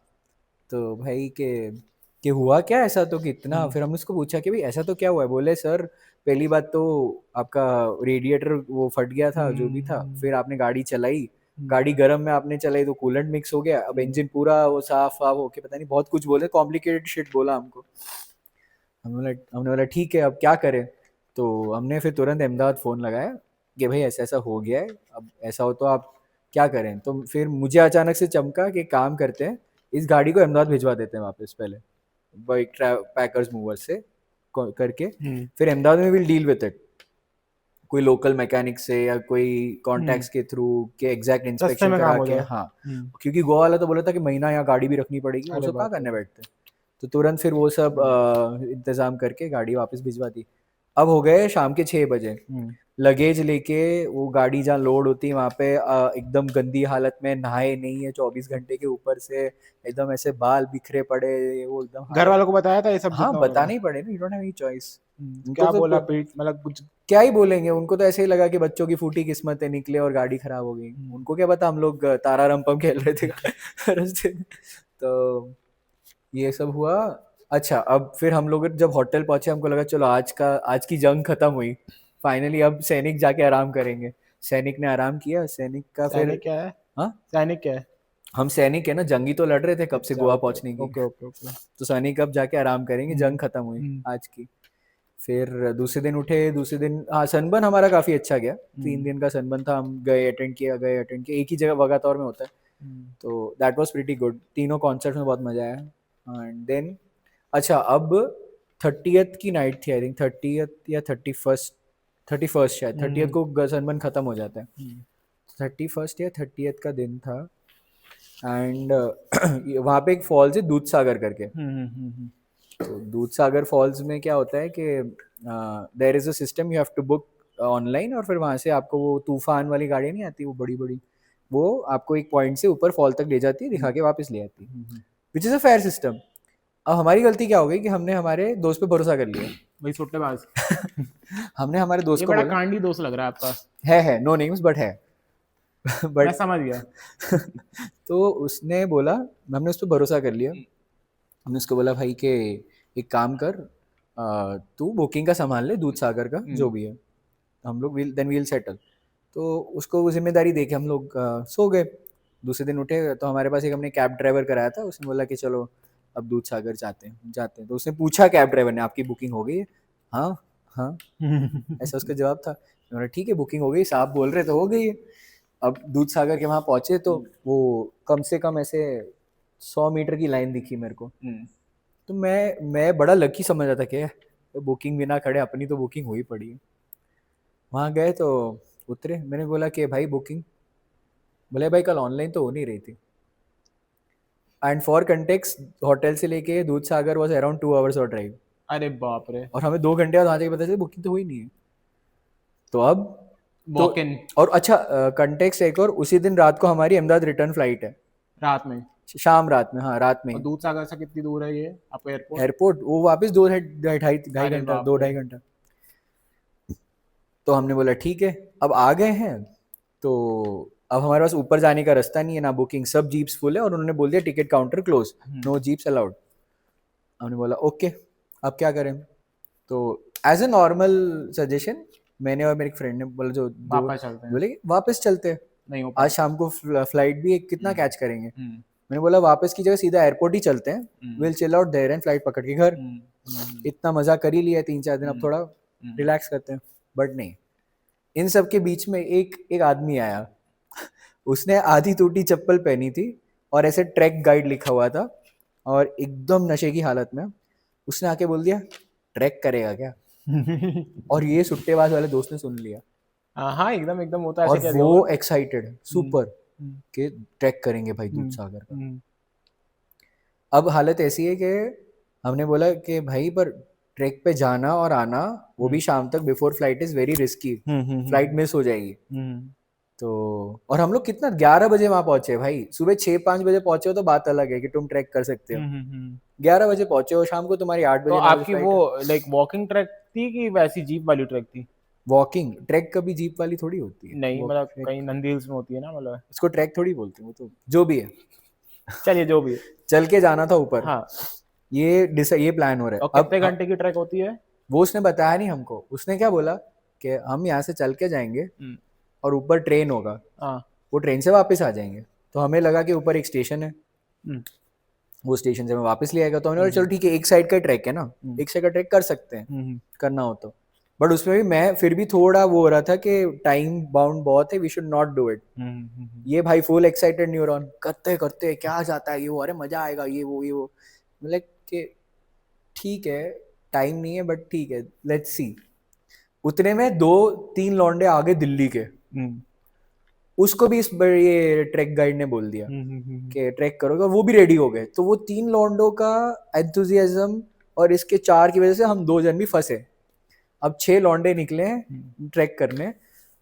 तो भाई के हुआ क्या ऐसा, तो कितना, हम्म। फिर हमने उसको पूछा कि भाई ऐसा तो क्या हुआ है, बोले सर पहली बात तो आपका रेडिएटर वो फट गया था, जो भी था, हम्म। फिर आपने गाड़ी चलाई, हम्म। गाड़ी गर्म में आपने चलाई तो कूलेंट मिक्स हो गया, अब हम्म। इंजन पूरा वो साफ साफ होके पता नहीं बहुत कुछ बोले, कॉम्प्लिकेटेड शिट बोला हमको। हमने बोला ठीक है अब क्या करें, तो हमने फिर तुरंत अहमदाबाद फ़ोन लगाया कि भाई ऐसा ऐसा हो गया है, अब ऐसा हो तो आप क्या करें। तो फिर मुझे अचानक से चमका कि काम करते हैं, इस गाड़ी को अहमदाबाद भिजवा देते हैं वापस पहले, बाइक पैकर्स मूवर से करके, हम्म। फिर अहमदाबाद में विल डील विद इट, कोई लोकल मैकेनिक से या कोई हम्म। कॉन्टैक्ट्स के थ्रू के एग्जैक्ट सस्ते इंस्पेक्शन में काम करा हो के, जाए। हाँ, क्योंकि हम्म। गोवा वाला तो बोला था कि महीना यहाँ गाड़ी भी रखनी पड़ेगी, वो अरे सब कहाँ बाप रे। करने बैठते। तो तुरंत फिर वो सब हम्म। इंतजाम करके गाड़ी वापस भिजवा दी। अब हो गए शाम के 6 बजे, हम्म। लगेज लेके वो गाड़ी जहाँ लोड होती है वहाँ पे एकदम गंदी हालत में, नहाए नहीं है 24 घंटे के, ऊपर से एकदम ऐसे बाल बिखरे पड़े, वो एकदम घर हालत। वालों को बताया था ये सब हाँ, जितना होने बताना वाला? ही पड़े ना, you don't have any choice. उनको क्या तो बोला पीट, मतलब कुछ? क्या ही बोलेंगे, उनको तो ऐसे ही लगा कि बच्चों की फूटी किस्मत है, निकले और गाड़ी खराब हो गई, हम्म। उनको क्या पता हम लोग तारा रंपम खेल रहे थे रास्ते में। तो ये सब हुआ। अच्छा, अब फिर हम लोग जब होटल पहुंचे, हमको लगा चलो आज की जंग खत्म हुई, फाइनली अब सैनिक जाके आराम करेंगे। सैनिक ने आराम किया, सैनिक का फिर, सैनिक क्या है? हाँ, सैनिक क्या है? हम सैनिक है ना, जंगी तो लड़ रहे थे कब से अच्छा, गोवा ओके पहुंचने की। Okay okay okay. तो सैनिक अब जाके आराम करेंगे, हम्म। जंग खत्म हुई हम्म। आज की। फिर दूसरे दिन उठे, दूसरे दिन हाँ सनबर्न हमारा काफ़ी अच्छा गया, तीन हम्म। दिन का सनबर्न था, हम गए अटेंड किया, एक ही जगह वगातौर में होता है, हम्म। तो दैट वाज प्रीटी गुड, तीनों कॉन्सर्ट में बहुत मज़ा आया। एंड देन अच्छा, अब 30th की नाइट थी, आई थिंक 30th या 31st, 31st शायद, 30th हम्म। को सनबर्न ख़त्म हो जाता है, हम्म। 31st या 30th का दिन था। एंड वहाँ पे एक फॉल्स है दूध सागर करके, हम्म। तो दूध सागर फॉल्स में क्या होता है कि there is a system, you have to book online, और फिर वहाँ से आपको वो तूफान वाली गाड़ियाँ नहीं आती वो बड़ी बड़ी, वो आपको एक पॉइंट से ऊपर फॉल तक ले जाती है, दिखा के वापस ले आती है, hmm. Which is a fair system. अब हमारी गलती क्या हो गई कि हमने हमारे दोस्त पे भरोसा कर लिया। वही सुट्टेबाज। हमने हमारे दोस्त ये को बड़ा बोला, कांडी दोस्त लग रहा है आपका। है नो नेम्स बट है। मैं बट समझ गया। तो उसने बोला, हमने उस पर भरोसा कर लिया, हमने उसको बोला भाई के एक काम कर, तू बुकिंग का संभाल ले दूध सागर का जो भी है, हम लोग वील सेटल। तो उसको वो जिम्मेदारी दे के हम लोग सो गए। दूसरे दिन उठे तो हमारे पास एक हमने कैब ड्राइवर कराया था, उसने बोला कि चलो अब दूध सागर जाते हैं। तो उसने पूछा कैब ड्राइवर ने, आपकी बुकिंग हो गई है? हाँ, हाँ, ऐसा उसका जवाब था। मैंने बोला ठीक है, बुकिंग हो गई, साहब बोल रहे तो हो गई है। अब दूध सागर के वहाँ पहुँचे तो वो कम से कम ऐसे 100 मीटर की लाइन दिखी मेरे को, तो मैं बड़ा लकी समझ रहा था कि बुकिंग बिना खड़े अपनी तो बुकिंग हुई पड़ी है। वहाँ गए तो उतरे, मैंने बोला कि भाई बुकिंग, बोले भाई कल ऑनलाइन तो हो नहीं रही थी। एंड फॉर कंटेक्स, होटल से लेके दूध सागर वॉज अराउंड 2 आवर्स और ड्राइव, अरे बाप रे। और हमें 2 घंटे बाद वहाँ जाके पता चला बुकिंग तो हुई नहीं है। तो अब तो, वॉक इन और अच्छा कंटेक्स एक और, उसी दिन रात को हमारी अहमदाबाद रिटर्न फ्लाइट है, रात में। शाम रात में, हाँ रात में और ही। दूध सागर से कितनी दूर है ये आपका एयरपोर्ट? एयरपोर्ट वो वापस दो ढाई ढाई ढाई अरे घंटा, बाप दो रे। ढाई घंटा। तो हमने बोला ठीक है, अब आ गए हैं तो अब हमारे पास ऊपर जाने का रास्ता नहीं है, ना बुकिंग, सब जीप्स फुल है, और उन्होंने बोल दिया ticket counter close, no jeeps allowed. हमने बोला ओके, अब क्या करें। तो एज ए नॉर्मल सजेशन, मैंने और मेरे एक फ्रेंड ने बोला, जो दो, वापस चलते हैं। बोले कि वापस चलते हैं, नहीं हो आज पाएगा। शाम को फ्लाइट भी है, कितना कैच करेंगे। हम्म मैंने बोला वापस की जगह सीधा एयरपोर्ट ही चलते हैं, hmm will chill out there and flight पकड़ के घर। हम्म हम्म इतना मजा कर ही लिया 3-4 दिन, अब थोड़ा हम्म। रिलैक्स करते हैं। बट नहीं, इन सब के बीच में एक एक आदमी आया, उसने आधी टूटी चप्पल पहनी थी और ऐसे ट्रैक गाइड लिखा हुआ था, और एकदम नशे की हालत में उसने आके बोल दिया ट्रैक करेगा क्या। और ये सुट्टेबाज वाले दोस्त ने सुन लिया, हाँ एकदम एकदम होता है, ऐसे और क्या दिया होगा। वो एक्साइटेड सुपर हम्म कि ट्रैक करेंगे भाई दूध हम्म सागर का। हम्म अब हालत ऐसी है कि हमने बोला कि भाई पर ट्रैक पे जाना और आना, वो भी शाम तक before flight, is very risky, flight miss हो जाएगी। हम्म। तो और हम लोग कितना 11 बजे वहां पहुंचे भाई, सुबह 6-5 बजे पहुंचे हो तो बात अलग है कि तुम ट्रैक कर सकते हो, हम्म। 11 बजे पहुंचे हो, शाम को तुम्हारी 8 तो बजे 9 बजे आपकी वो फ्लाइट है। लाइक वॉकिंग ट्रैक थी कि वैसी जीप वाली ट्रैक थी? वॉकिंग ट्रैक कभी जीप वाली थोड़ी होती है, नहीं वो मतलब ट्रैक, कहीं नंदी हिल्स में होती है ना मतलब। इसको ट्रैक थोड़ी बोलते हैं, वो तो जो भी है, चलिए जो भी है। चल के जाना था ऊपर। हाँ। ये प्लान हो रहा है और अब कितने घंटे की ट्रैक होती है? वो उसने बताया नहीं हमको, उसने क्या बोला कि हम यहाँ से चल के जाएंगे हम्म। और ऊपर ट्रेन होगा, हाँ। वो ट्रेन से वापस आ जाएंगे। तो हमें लगा कि ऊपर एक स्टेशन है, हम्म वो स्टेशन से हमें वापस ले आएगा। तो हमने बोला चलो हम्म ठीक है, एक साइड का ट्रैक है ना, हम्म एक साइड का ट्रैक कर सकते हैं, हम्म करना हो तो। बट उसमें भी मैं फिर भी थोड़ा वो हो रहा था कि टाइम बाउंड बहुत है, we should not do it. Hmm. ये भाई फुल एक्साइटेड न्यूरॉन, करते करते क्या जाता है ये वो, अरे मजा आएगा ये वो ये वो। मतलब कि ठीक है, टाइम नहीं है बट ठीक है, लेट्स सी। उतने में 2-3 लौंडे आगे दिल्ली के, हम्म उसको भी इस ये ट्रैक गाइड ने बोल दिया हम्म। कि ट्रैक करोगे, और वो भी रेडी हो गए। तो वो 3 लौंडों का एंथुजियाज्म और इसके 4 की वजह से हम 2 जन भी फंसे। अब 6 लौंडे निकले हैं ट्रैक करने।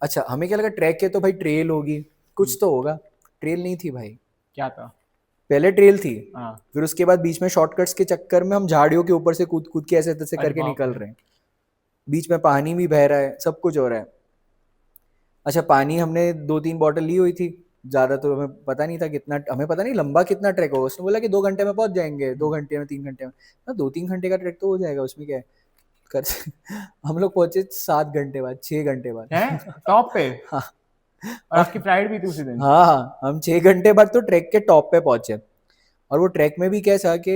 अच्छा हमें क्या लगा ट्रैक है तो भाई ट्रेल होगी, कुछ तो होगा। ट्रेल नहीं थी भाई, क्या था? पहले ट्रेल थी, हाँ। फिर उसके बाद बीच में शॉर्टकट्स के चक्कर में हम झाड़ियों के ऊपर से कूद कूद के ऐसे तैसे अरे करके बाप निकल रे। रहे हैं, बीच में पानी भी बह रहा है, सब कुछ हो रहा है। अच्छा पानी हमने 2-3 बॉटल ली हुई थी, ज्यादा तो हमें पता नहीं था कितना, हमें पता नहीं लंबा कितना ट्रैक होगा। उसने बोला कि 2 घंटे में पहुंच जाएंगे, 2 घंटे में 3 घंटे में, ना 2-3 घंटे का ट्रैक तो हो जाएगा, उसमें क्या है कर। हम लोग पहुंचे 7 घंटे बाद, 6 घंटे बाद। हैं? टॉप पे? हाँ, और और आपकी फ्लाइट भी थी उसी दिन? हाँ हाँ, हम 6 घंटे बाद तो ट्रैक के टॉप पे पहुंचे। और वो ट्रैक में भी कैसा कि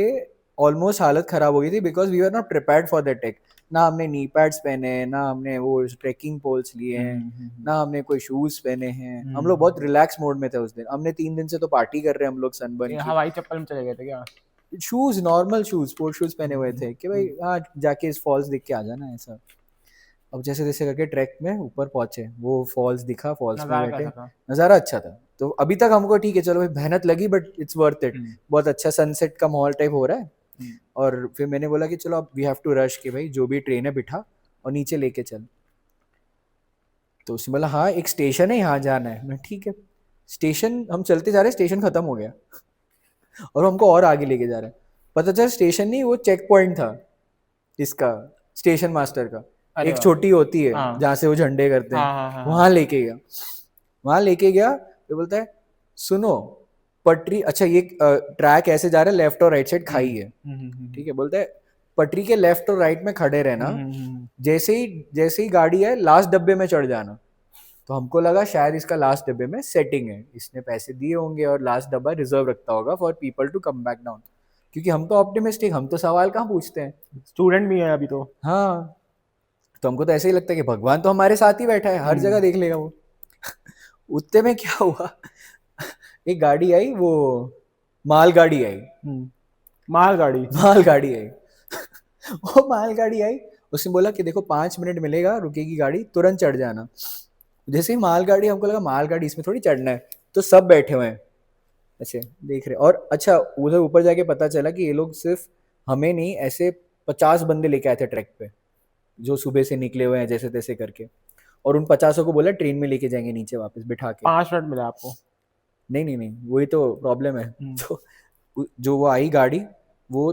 ऑलमोस्ट हालत खराब हो गई थी, because we are not prepared for the track. ना हमने नी पैड्स पहने हैं, ना हमने वो ट्रैकिंग पोल्स लिए हैं, ना हमने कोई शूज पहने हैं। हम लोग बहुत रिलैक्स मोड में थे उस दिन, हमने 3 दिन से तो पार्टी कर रहे हैं हम लोग सनबर्न ये की। हवाई चप्पल में चले गए थे क्या? Shoes, normal shoes, sport shoes पहने हुए थे कि भाई हाँ जाके इस फॉल्स देख के आ जाना ऐसा। अब जैसे जैसे करके ट्रैक में ऊपर पहुंचे, वो फॉल्स दिखा, फॉल्स में नजारा बैठे, कैसा था? नज़ारा अच्छा था। तो अभी तक हमको ठीक है, चलो भाई मेहनत लगी बट इट्स वर्थ इट। हम्म बहुत अच्छा सनसेट का माहौल टाइप हो रहा है। हम्म और फिर मैंने बोला कि चलो अब वी हैव टू रश, कि भाई जो भी ट्रेन है बिठा और नीचे लेके चल। तो उसने बोला हाँ एक स्टेशन है यहाँ जाना है। मैं ठीक है, स्टेशन, हम चलते जा रहे हैं, स्टेशन खत्म हो गया और हमको और आगे लेके जा रहे हैं। पता चला स्टेशन नहीं, वो चेक पॉइंट था इसका, स्टेशन मास्टर का। अरे एक वाह। छोटी होती है हाँ जहाँ से वो झंडे करते हैं, हाँ हाँ हाँ हाँ। वहां लेके गया। वहां लेके गया तो बोलता है सुनो पटरी, अच्छा ये ट्रैक ऐसे जा रहा है, लेफ्ट और राइट साइड खाई है, ठीक है। बोलता है पटरी के लेफ्ट और राइट में खड़े रहना, जैसे ही गाड़ी है लास्ट डब्बे में चढ़ जाना। तो हमको लगा शायद इसका लास्ट डब्बे में सेटिंग है, इसने पैसे दिए होंगे और लास्ट डब्बा रिजर्व रखता होगा for people to come back down. क्योंकि हम तो ऑप्टिमिस्टिक, हम तो सवाल कहाँ पूछते हैं। स्टूडेंट भी है अभी तो। हाँ, तो हमको तो ऐसे ही लगता है कि भगवान तो हमारे साथ ही बैठा है, हर जगह देख लेगा वो। उतने में क्या हुआ, एक गाड़ी आई, वो माल गाड़ी आई, मालगाड़ी? माल गाड़ी आई। वो माल गाड़ी आई, उसने बोला कि देखो 5 मिनट मिलेगा, रुकेगी गाड़ी, तुरंत चढ़ जाना। जैसे ही मालगाड़ी, हमको लगा मालगाड़ी इसमें थोड़ी चढ़ना है, तो सब बैठे हुए हैं ऐसे देख रहे। और अच्छा, उधर ऊपर जाके पता चला कि ये लोग सिर्फ हमें नहीं, ऐसे 50 बंदे लेके आए थे ट्रैक पे, जो सुबह से निकले हुए हैं जैसे तैसे करके। और उन 50 को बोला ट्रेन में लेके जाएंगे नीचे वापस बिठा के। 5 मिनट मिला आपको? नहीं नहीं नहीं, वही तो प्रॉब्लम है। हम्म। तो जो वो आई गाड़ी, वो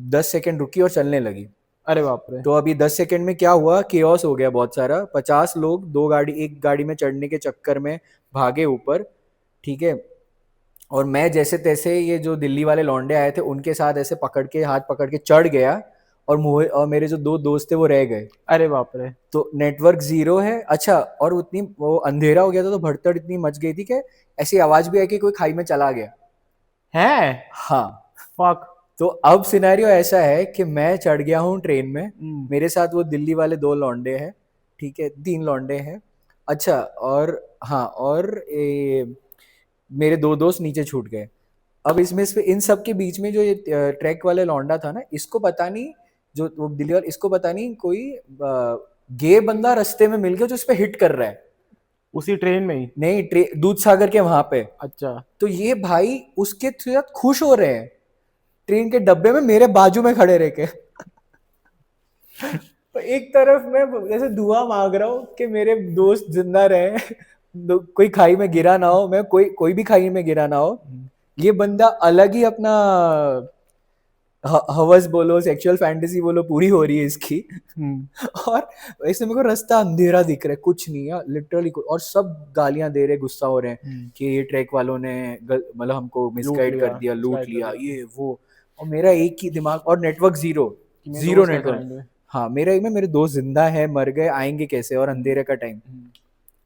10 सेकंड रुकी और चलने लगी। अरे बाप रे। तो अभी 10 सेकंड में क्या हुआ, केओस हो गया बहुत सारा। 50 लोग एक गाड़ी में चढ़ने के चक्कर में भागे ऊपर, ठीक है। और मैं जैसे तैसे, ये जो दिल्ली वाले लौंडे आए थे उनके साथ ऐसे पकड़ के, हाथ पकड़ के चढ़ गया। और मेरे जो 2 दोस्त थे वो रह गए। अरे बाप रे। तो नेटवर्क जीरो है। अच्छा, और उतनी वो अंधेरा हो गया था, तो भड़तड़ इतनी मच गई थी कि ऐसी आवाज भी आई कि कोई खाई में चला गया। है। हाँ। फक। तो अब सिनेरियो ऐसा है कि मैं चढ़ गया हूँ ट्रेन में, हम्म। मेरे साथ वो दिल्ली वाले 2 लौंडे हैं, ठीक है, 3 लौंडे हैं। अच्छा, और हाँ, और मेरे 2 दोस्त नीचे छूट गए। अब इसमें से इन सब के बीच में जो ये ट्रैक वाले लौंडा था ना, इसको पता नहीं, जो वो दिल्ली वाला, इसको पता नहीं कोई गे बंदा रास्ते में मिल गया जो इस पे हिट कर रहा है। उसी ट्रेन में ही? नहीं, दूध सागर के वहां पे। अच्छा। तो ये भाई उसके साथ खुश हो रहे हैं, ट्रेन के डब्बे में मेरे बाजू में खड़े रह के। तो एक तरफ मैं जैसे दुआ मांग रहा हूँ कि मेरे दोस्त जिंदा रहे, कोई खाई में गिरा ना हो, मैं कोई भी खाई में गिरा ना हो। ये बंदा अलग ही अपना हवस बोलो, सेक्सुअल फैंटेसी बोलो, पूरी हो रही है इसकी। हम्म। और वैसे मेरे को रास्ता अंधेरा दिख रहा है, कुछ नहीं है लिटरली, और सब गालियां दे रहे, गुस्सा हो रहे हैं कि ये ट्रैक वालों ने मतलब हमको लूट मिसगाइड लिया, कर दिया, लूट मिसगाइड कर लिया, दिया। ये वो। और मेरा एक ही दिमाग, और नेटवर्क जीरो, कि मेरे जीरो दोस्त कैसे नेटवर्क। आएंगे? हाँ, मेरा एक में मेरे दोस्त जिंदा है, मर गए, आएंगे कैसे, और अंधेरे का टाइम,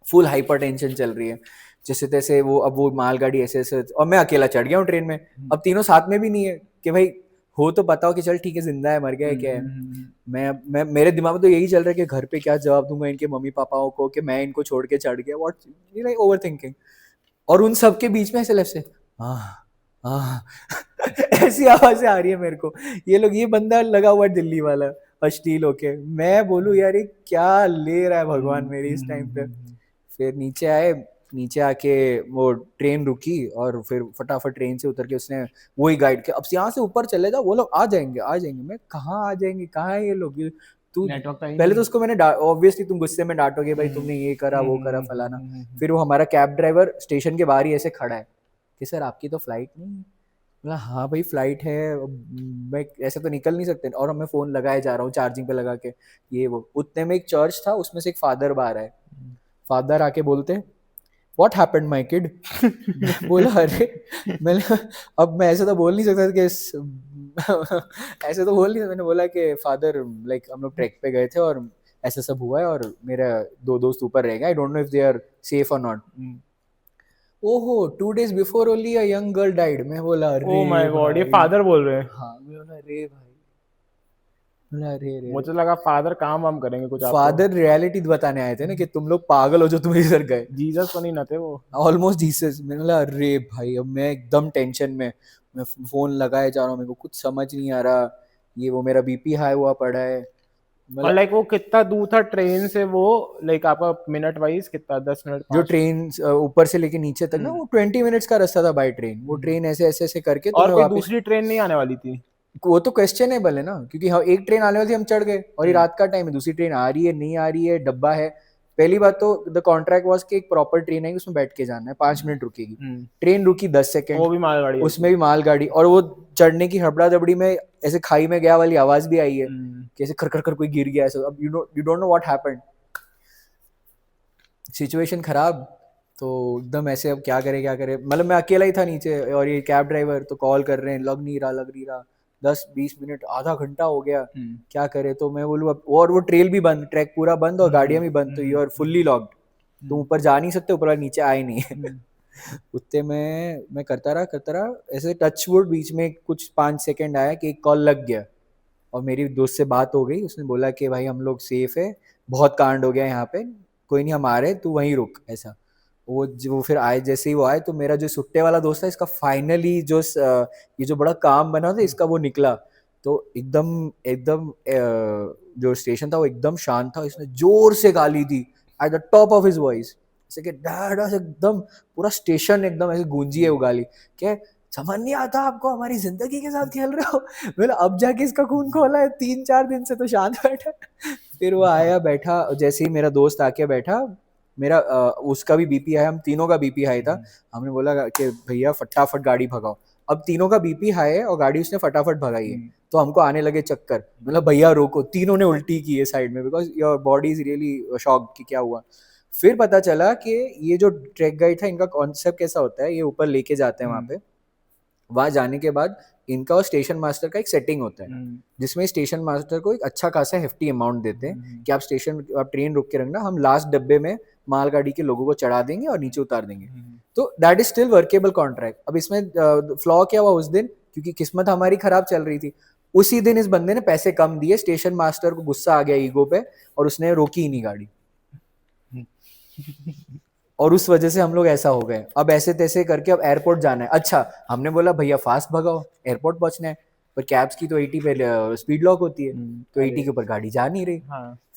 फुल हाइपर टेंशन चल रही है। जैसे तैसे वो, अब वो मालगाड़ी ऐसे ऐसे, और मैं अकेला चढ़ गया हूँ ट्रेन में। अब तीनों साथ में भी नहीं है कि भाई हो तो पता हो कि चल ठीक है, जिंदा है, मर गया है, क्या है। मैं मेरे दिमाग में तो यही चल रहा है कि घर पे क्या जवाब दूंगा इनके मम्मी पापाओं को कि मैं इनको छोड़ के चढ़ गया, व्हाट, लाइक ओवर थिंकिंग। और उन सब के बीच में ऐसे लेफ्ट से ऐसी आवाजें आ रही है मेरे को। ये बंदा लगा हुआ है दिल्ली वाला, अश्लील होके। मैं बोलूं यार ये क्या ले रहा है भगवान मेरी इस टाइम पे। फिर नीचे आए, नीचे आके वो ट्रेन रुकी, और फिर फटाफट ट्रेन से उतर के उसने वही गाइड किया, अब यहाँ से ऊपर चले जाओ, वो लोग आ जाएंगे आ जाएंगे। मैं कहाँ आ जाएंगे, कहाँ है ये लोग, तू नेटवर्क तो ही पहले नहीं। तो उसको मैंने ऑब्वियसली तुम गुस्से में डांटोगे, भाई तुमने ये करा वो करा फलाना। फिर वो हमारा कैब ड्राइवर स्टेशन के बाहर ही ऐसे खड़ा है कि सर आपकी तो फ्लाइट नहीं है। बोला हाँ भाई फ्लाइट है, मैं ऐसे तो निकल नहीं सकते। और मैं फोन लगाए जा रहा हूँ चार्जिंग पे लगा के, ये वो। उतने में एक चर्च था, उसमें से एक फादर बाहर आए। फादर आके बोलते व्हाट हैपेंड माय किड। बोला अरे, मैंने, अब मैं ऐसे तो बोल नहीं सकता कि ऐसे तो बोल नहीं सकता। मैंने बोला कि फादर, लाइक हम लोग ट्रैक पे गए थे और ऐसा सब हुआ है, और मेरा 2 दोस्त ऊपर रह गए, I don't know if they are safe और नॉट। ओहो 2 days before only a young girl died. मैं बोला ओ अरे माय गॉड, ये भाई। फादर बोल रहे हैं? हाँ, मैं बोला अरे भाई, बोला अरे अरे अरे। मुझे लगा फादर काम वाम करेंगे कुछ आपको। फादर रियलिटी बताने आए थे ना कि तुम लोग पागल हो जो तुम इधर गए। जीसस तो नहीं ना थे वो? Almost Jesus. मैंने बोला अरे भाई, अब मैं एकदम टेंशन में, मैं फोन लगाए जा रहा हूँ, मेरे को कुछ समझ नहीं आ रहा, ये वो मेरा बीपी हाई हुआ पड़ा है। और मतलब लाइक वो कितना दूर था ट्रेन से वो? लाइक आपका मिनट वाइज कितना, 10 मिनट, जो 5? ट्रेन ऊपर से लेके नीचे तक ना, वो 20 मिनट्स का रास्ता था बाय ट्रेन। वो ट्रेन ऐसे ऐसे ऐसे करके और तुम्हें कोई वापस, दूसरी ट्रेन नहीं आने वाली थी? वो तो क्वेश्चनेबल है ना, क्योंकि हाँ एक ट्रेन आने वाली थी, हम चढ़ गए, और ये रात का टाइम है, दूसरी ट्रेन आ रही है नहीं आ रही है, डब्बा है। पहली बात तो द कॉन्ट्रैक्ट वाज कि एक प्रॉपर ट्रेन है, उसमें बैठ के जाना है, 5 मिनट रुकेगी। ट्रेन रुकी 10 सेकेंड, वो भी मालगाड़ी है उसमें उसकी? भी मालगाड़ी। और वो चढ़ने की हड़बड़ा दबड़ी में ऐसे खाई में गया वाली आवाज भी आई है, कैसे खर खर खर कोई गिर गया ऐसा। अब you don't know what happened, situation खराब। तो एकदम ऐसे अब क्या करे क्या करे, मतलब मैं अकेला ही था नीचे, और ये कैब ड्राइवर तो कॉल कर रहे हैं, लग नहीं रहा। 10-20 मिनट, आधा घंटा हो गया, क्या करे। तो मैं बोलूँ अब, और वो ट्रेल भी बंद, ट्रैक पूरा बंद, और गाड़ियां भी बंद, तो यू आर फुल्ली लॉक्ड, तुम ऊपर जा नहीं सकते, ऊपर वाले नीचे आए नहीं है। उतने में मैं करता रहा ऐसे, टच वुड, बीच में कुछ 5 सेकंड आया कि एक कॉल लग गया, और मेरी दोस्त से बात हो गई। उसने बोला कि भाई हम लोग सेफ है, बहुत कांड हो गया यहाँ पे, कोई नहीं हम आ रहे, तू वहीं रुक ऐसा। वो फिर आए, जैसे ही वो आए, तो मेरा जो सुट्टे वाला दोस्त था, इसका फाइनली ये जो बड़ा काम बना था इसका, वो निकला। तो एकदम एकदम जो स्टेशन था वो एकदम शांत था, इसने जोर से गाली दी at the top of his voice, ऐसे कि डैड, एकदम पूरा स्टेशन एकदम ऐसे गूंजी है वो गाली, क्या समझ नहीं आता आपको, हमारी जिंदगी के साथ खेल रहे हो। बोला अब जाके इसका खून खोला है, 3-4 दिन से तो शांत बैठा है। फिर वो आया बैठा, जैसे ही मेरा दोस्त आके बैठा, मेरा उसका भी बीपी हाई, हम तीनों का बीपी हाई था। हमने बोला कि भैया फटाफट गाड़ी भगाओ। अब तीनों का बीपी हाई है और गाड़ी उसने फटाफट भगाई है, तो हमको आने लगे चक्कर, मतलब भैया रोको, तीनों ने उल्टी की है साइड में, because your body is really shock कि क्या हुआ। फिर पता चला कि ये जो ट्रैक गाइड था, इनका कॉन्सेप्ट कैसा होता है, ये ऊपर लेके जाते हैं वहाँ पे, वहां जाने के बाद इनका और स्टेशन मास्टर का एक सेटिंग होता है, जिसमें स्टेशन मास्टर को एक अच्छा खासा हेफ्टी अमाउंट देते हैं कि आप ट्रेन रुक के रखना, हम लास्ट डब्बे में मालगाड़ी के लोगों को चढ़ा देंगे और नीचे उतार देंगे। तो that is still workable contract. अब इसमें फ्लॉ क्या हुआ उस दिन, क्योंकि किस्मत हमारी खराब चल रही थी, उसी दिन इस बंदे ने पैसे कम दिए, स्टेशन मास्टर को गुस्सा आ गया ईगो पे, और उसने रोकी ही नहीं गाड़ी। और उस वजह से हम लोग ऐसा हो गए। अब ऐसे तैसे करके अब एयरपोर्ट जाना है। अच्छा, हमने बोला भैया फास्ट भगाओ, एयरपोर्ट पहुंचना है, पर कैब्स की तो 80 पे स्पीड लॉक होती है, तो 80 के ऊपर गाड़ी जा नहीं रही।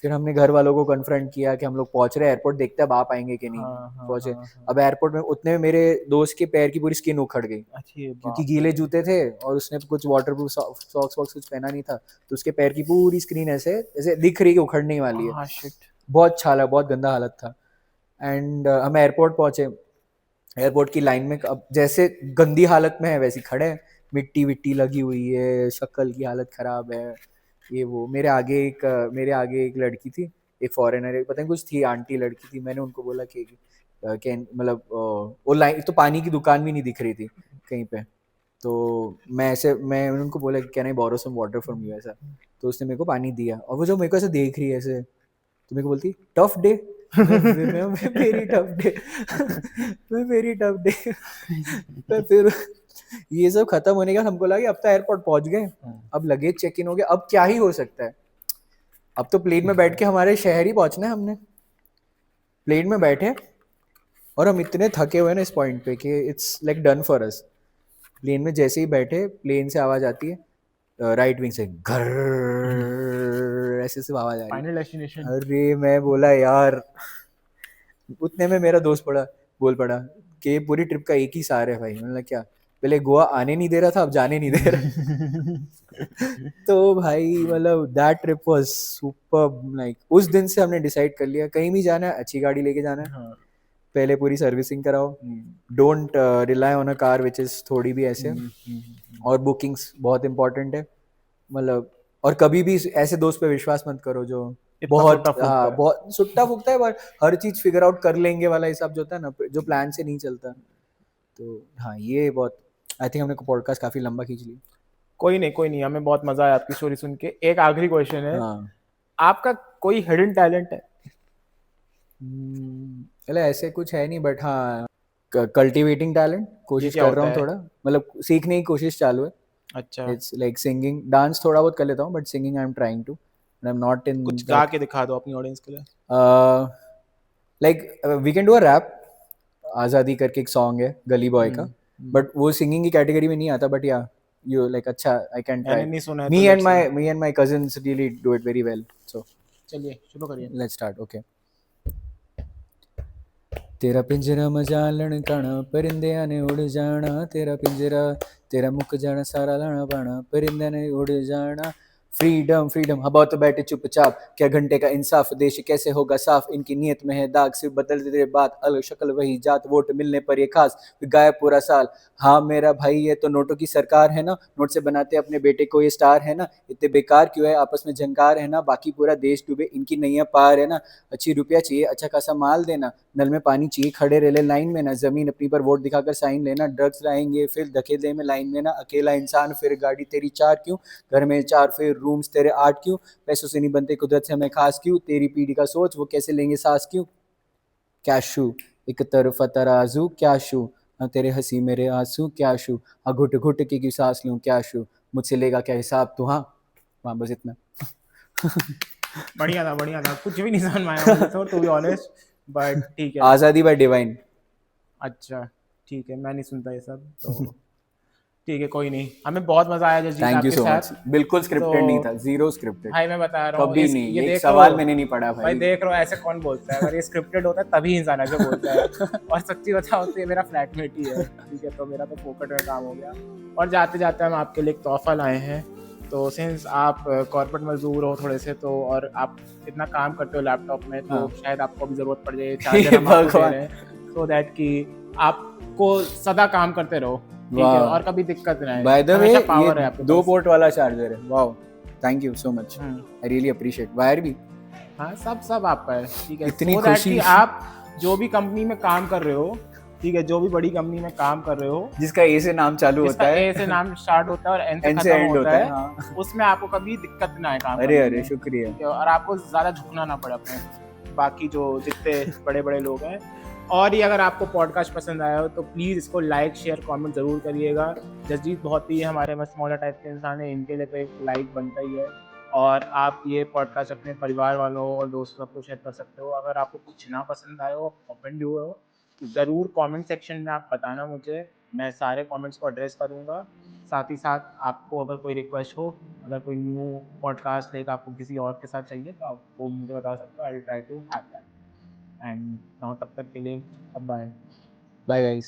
फिर हमने घर वालों को कन्फ्रंट किया कि हम लोग पहुंच रहे हैं एयरपोर्ट, देखते हैं अब आप आएंगे कि नहीं। पहुंचे। अब एयरपोर्ट में उतने में मेरे दोस्त के पैर की पूरी स्किन उखड़ गई, क्योंकि गीले जूते थे और उसने कुछ वाटरप्रूफ सॉक्स वॉक्स कुछ पहना नहीं था, तो उसके पैर की पूरी स्क्रीन ऐसे ऐसे दिख रही है उखड़ने वाली है। बहुत छाला, बहुत गंदा हालत था। एंड हम एयरपोर्ट पहुंचे। एयरपोर्ट की लाइन में अब जैसे गंदी हालत में है वैसी खड़े हैं, मिट्टी विट्टी लगी हुई है, शक्ल की हालत खराब है, ये वो। मेरे आगे एक लड़की थी, एक फॉरेनर, पता नहीं कुछ थी, आंटी लड़की थी। मैंने उनको बोला कि मतलब वो लाइन तो पानी की दुकान भी नहीं दिख रही थी कहीं पे, तो मैं उनको बोला कि can I borrow some water from you, ऐसा। तो उसने मेरे को पानी दिया, और वो जो मेरे को ऐसे देख रही है ऐसे, तो मेरे को बोलती tough day. Very tough day. Very tough day. तो फिर ये सब खत्म होने के बाद हमको लगा कि अब तो एयरपोर्ट पहुंच गए, अब लगेज चेक इन हो गया, अब क्या ही हो सकता है। अब तो प्लेन में बैठ के हमारे शहर ही पहुंचना है। हमने प्लेन में बैठे और हम इतने थके हुए ना इस पॉइंट पे कि it's like done for us. Plane में जैसे ही बैठे, प्लेन से आवाज आती है, राइट विंग से घर ऐसे से आवाज आ रही। Final destination. अरे मैं बोला यार, उतने में मेरा दोस्त बोल पड़ा कि पूरी ट्रिप का एक ही सार है भाई। मैंने क्या, पहले गोवा आने नहीं दे रहा था, अब जाने नहीं दे रहा। तो भाई मतलब that trip was super. Like उस दिन से हमने डिसाइड कर लिया, कहीं भी जाना है अच्छी गाड़ी लेके जाना है, पहले पूरी सर्विसिंग कराओ, don't rely on a car which is थोड़ी भी ऐसे, और बुकिंग्स बहुत इंपॉर्टेंट है मतलब। और कभी भी ऐसे दोस्त पे विश्वास मत करो जो बहुत बहुत सुट्टा फूकता है, बट हर चीज फिगर आउट कर लेंगे वाला हिसाब जो होता है ना, जो प्लान से नहीं चलता। तो हाँ, ये बहुत, आई थिंक हमने पॉडकास्ट काफी लंबा खींच लिया। कोई नहीं, हमें बहुत मजा आया आपकी स्टोरी सुन के। एक आखिरी क्वेश्चन है, आपका कोई हिडन टैलेंट है? मतलब ऐसे कुछ है नहीं, बट हाँ कल्टीवेटिंग टैलेंट कोशिश कर रहा हूँ थोड़ा, मतलब सीखने की कोशिश चालू है। अच्छा। इट्स लाइक सिंगिंग, डांस थोड़ा बहुत कर लेता हूँ, but singing I am trying to, I am not in. कुछ गा के दिखा दो अपनी ऑडियंस के लिए। Like we can do a rap, आज़ादी करके एक सॉन्ग है गली बॉय का, बट वो सिंगिंग की कैटेगरी में नहीं आता, बट या यू लाइक अच्छा I can try. Me and my cousins really do it very well, so चलिए शुरू करिए। Let's start. ओके। तेरा पिंजरा मजालन काना, परिंदे ने उड़ जाना, तेरा पिंजरा तेरा मुक जाना, सारा लाना पाना, परिंदे ने उड़ जाना। फ्रीडम फ्रीडम, हवा तो बैठे चुपचाप, क्या घंटे का इंसाफ, देश कैसे होगा साफ, इनकी नीयत में है दाग, सिर्फ बदलते तेरे बात, अलग शक्ल वही जात, वोट मिलने पर ये खास, गायब पूरा साल। हाँ मेरा भाई, ये तो नोटों की सरकार है ना, नोट से बनाते अपने बेटे को ये स्टार है ना, इतने बेकार क्यों है आपस में झंकार है ना, बाकी पूरा देश डूबे इनकी नैया पार है ना, अच्छी रुपया चाहिए अच्छा खासा माल देना, नल में पानी चाहिए खड़े रह ले लाइन में ना, जमीन अपनी पर वोट दिखाकर साइन लेना, ड्रग्स लाएंगे फिर धकेले में लाइन में ना, अकेला इंसान फिर गाड़ी तेरी 4 क्यों, घर में 4 फिर रूम्स तेरे 8 क्यों, पैसों से नहीं बनते कुदरत से हमें खास क्यों, तेरी पीढ़ी का सोच वो कैसे लेंगे सांस क्यों, क्या शू एक तरफ तराजू क्या शू, हाँ तेरे हंसी मेरे आंसू क्या शू, हाँ घुट घुट की क्यों सांस लूं क्या शू, मुझसे लेगा क्या हिसाब तू, हाँ वहाँ बस इतना। बढ़िया था, कुछ भी नहीं समझ में आया मुझे तो, टू बी ऑनेस्ट, बट ठीक है। आजादी बाय डिवाइन। अच्छा ठीक है, मैं नहीं सुनता ये सब तो। ठीक है, कोई नहीं, हमें बहुत मजा आया जसजीत थैंक यू आपके सो साथ। मच। बिल्कुल तो स्क्रिप्टेड नहीं था, जीरो स्क्रिप्टेड, भाई मैं बता रहा हूँ, कभी इस ये नहीं, एक देख लो सवाल मैंने नहीं पढ़ा भाई, भाई। देख लो ऐसे कौन बोलता है, अगर ये स्क्रिप्टेड होता है तभी इंसान ऐसे बोलता है। और सच्ची बताओ तो ये मेरा फ्लैटमेट ही है, ठीक है, तो मेरा तो फोकट में काम हो गया। और जाते जाते हम आपके लिए एक तोहफा लाए हैं। तो सिंस आप कॉर्पोरेट मजदूर हो थोड़े से, तो और आप इतना काम करते हो लैपटॉप में, तो हाँ। शायद आपको भी ज़रूरत पड़ जाए, हे चार्जर हम आपको दे भगवान। रहे हैं सो दैट कि आपको सदा काम करते रहो, ठीक है, वाह, और कभी दिक्कत ना आए, बाय द वे हमेशा ये पावर है आपके 2 पास। पोर्ट वाला चार्जर है, wow, thank you so much, hmm, I really appreciate. Wire भी हाँ, सब सब आपका है, ठीक है, इतनी सो दैट कि खुशी। आप जो भी कंपनी में काम कर रहे हो, ठीक है, जो भी बड़ी कंपनी में काम कर रहे हो, जिसका ए से नाम चालू जिसका होता ए से है, नाम स्टार्ट होता है और एन से एन से खत्म एंड होता होता है, है, हाँ। उसमें आपको कभी दिक्कत ना आए काम अरे करने अरे, में, शुक्रिया। ठीक है, और आपको ज़्यादा झुकना ना पड़े अपने बाकी जो जितने बड़े बड़े लोग हैं। और ये अगर आपको पॉडकास्ट पसंद आया हो तो प्लीज़ इसको लाइक शेयर कमेंट ज़रूर करिएगा। जसजीत बहुत ही हमारे मस्त टाइप के इंसान है, इनके लिए तो एक लाइक बनता ही है। और आप ये पॉडकास्ट अपने परिवार वालों और दोस्तों सबको शेयर कर सकते हो। अगर आपको कुछ ना पसंद आए हो, ऑफेंड हुए हो, ज़रूर कमेंट सेक्शन में आप बताना मुझे, मैं सारे कमेंट्स को एड्रेस करूँगा। साथ ही साथ आपको अगर कोई रिक्वेस्ट हो, अगर कोई न्यू पॉडकास्ट लाइक आपको किसी और के साथ चाहिए, तो आप वो मुझे बता सकते हो, I will try to have that. And now तब तक के लिए बाय। Bye guys.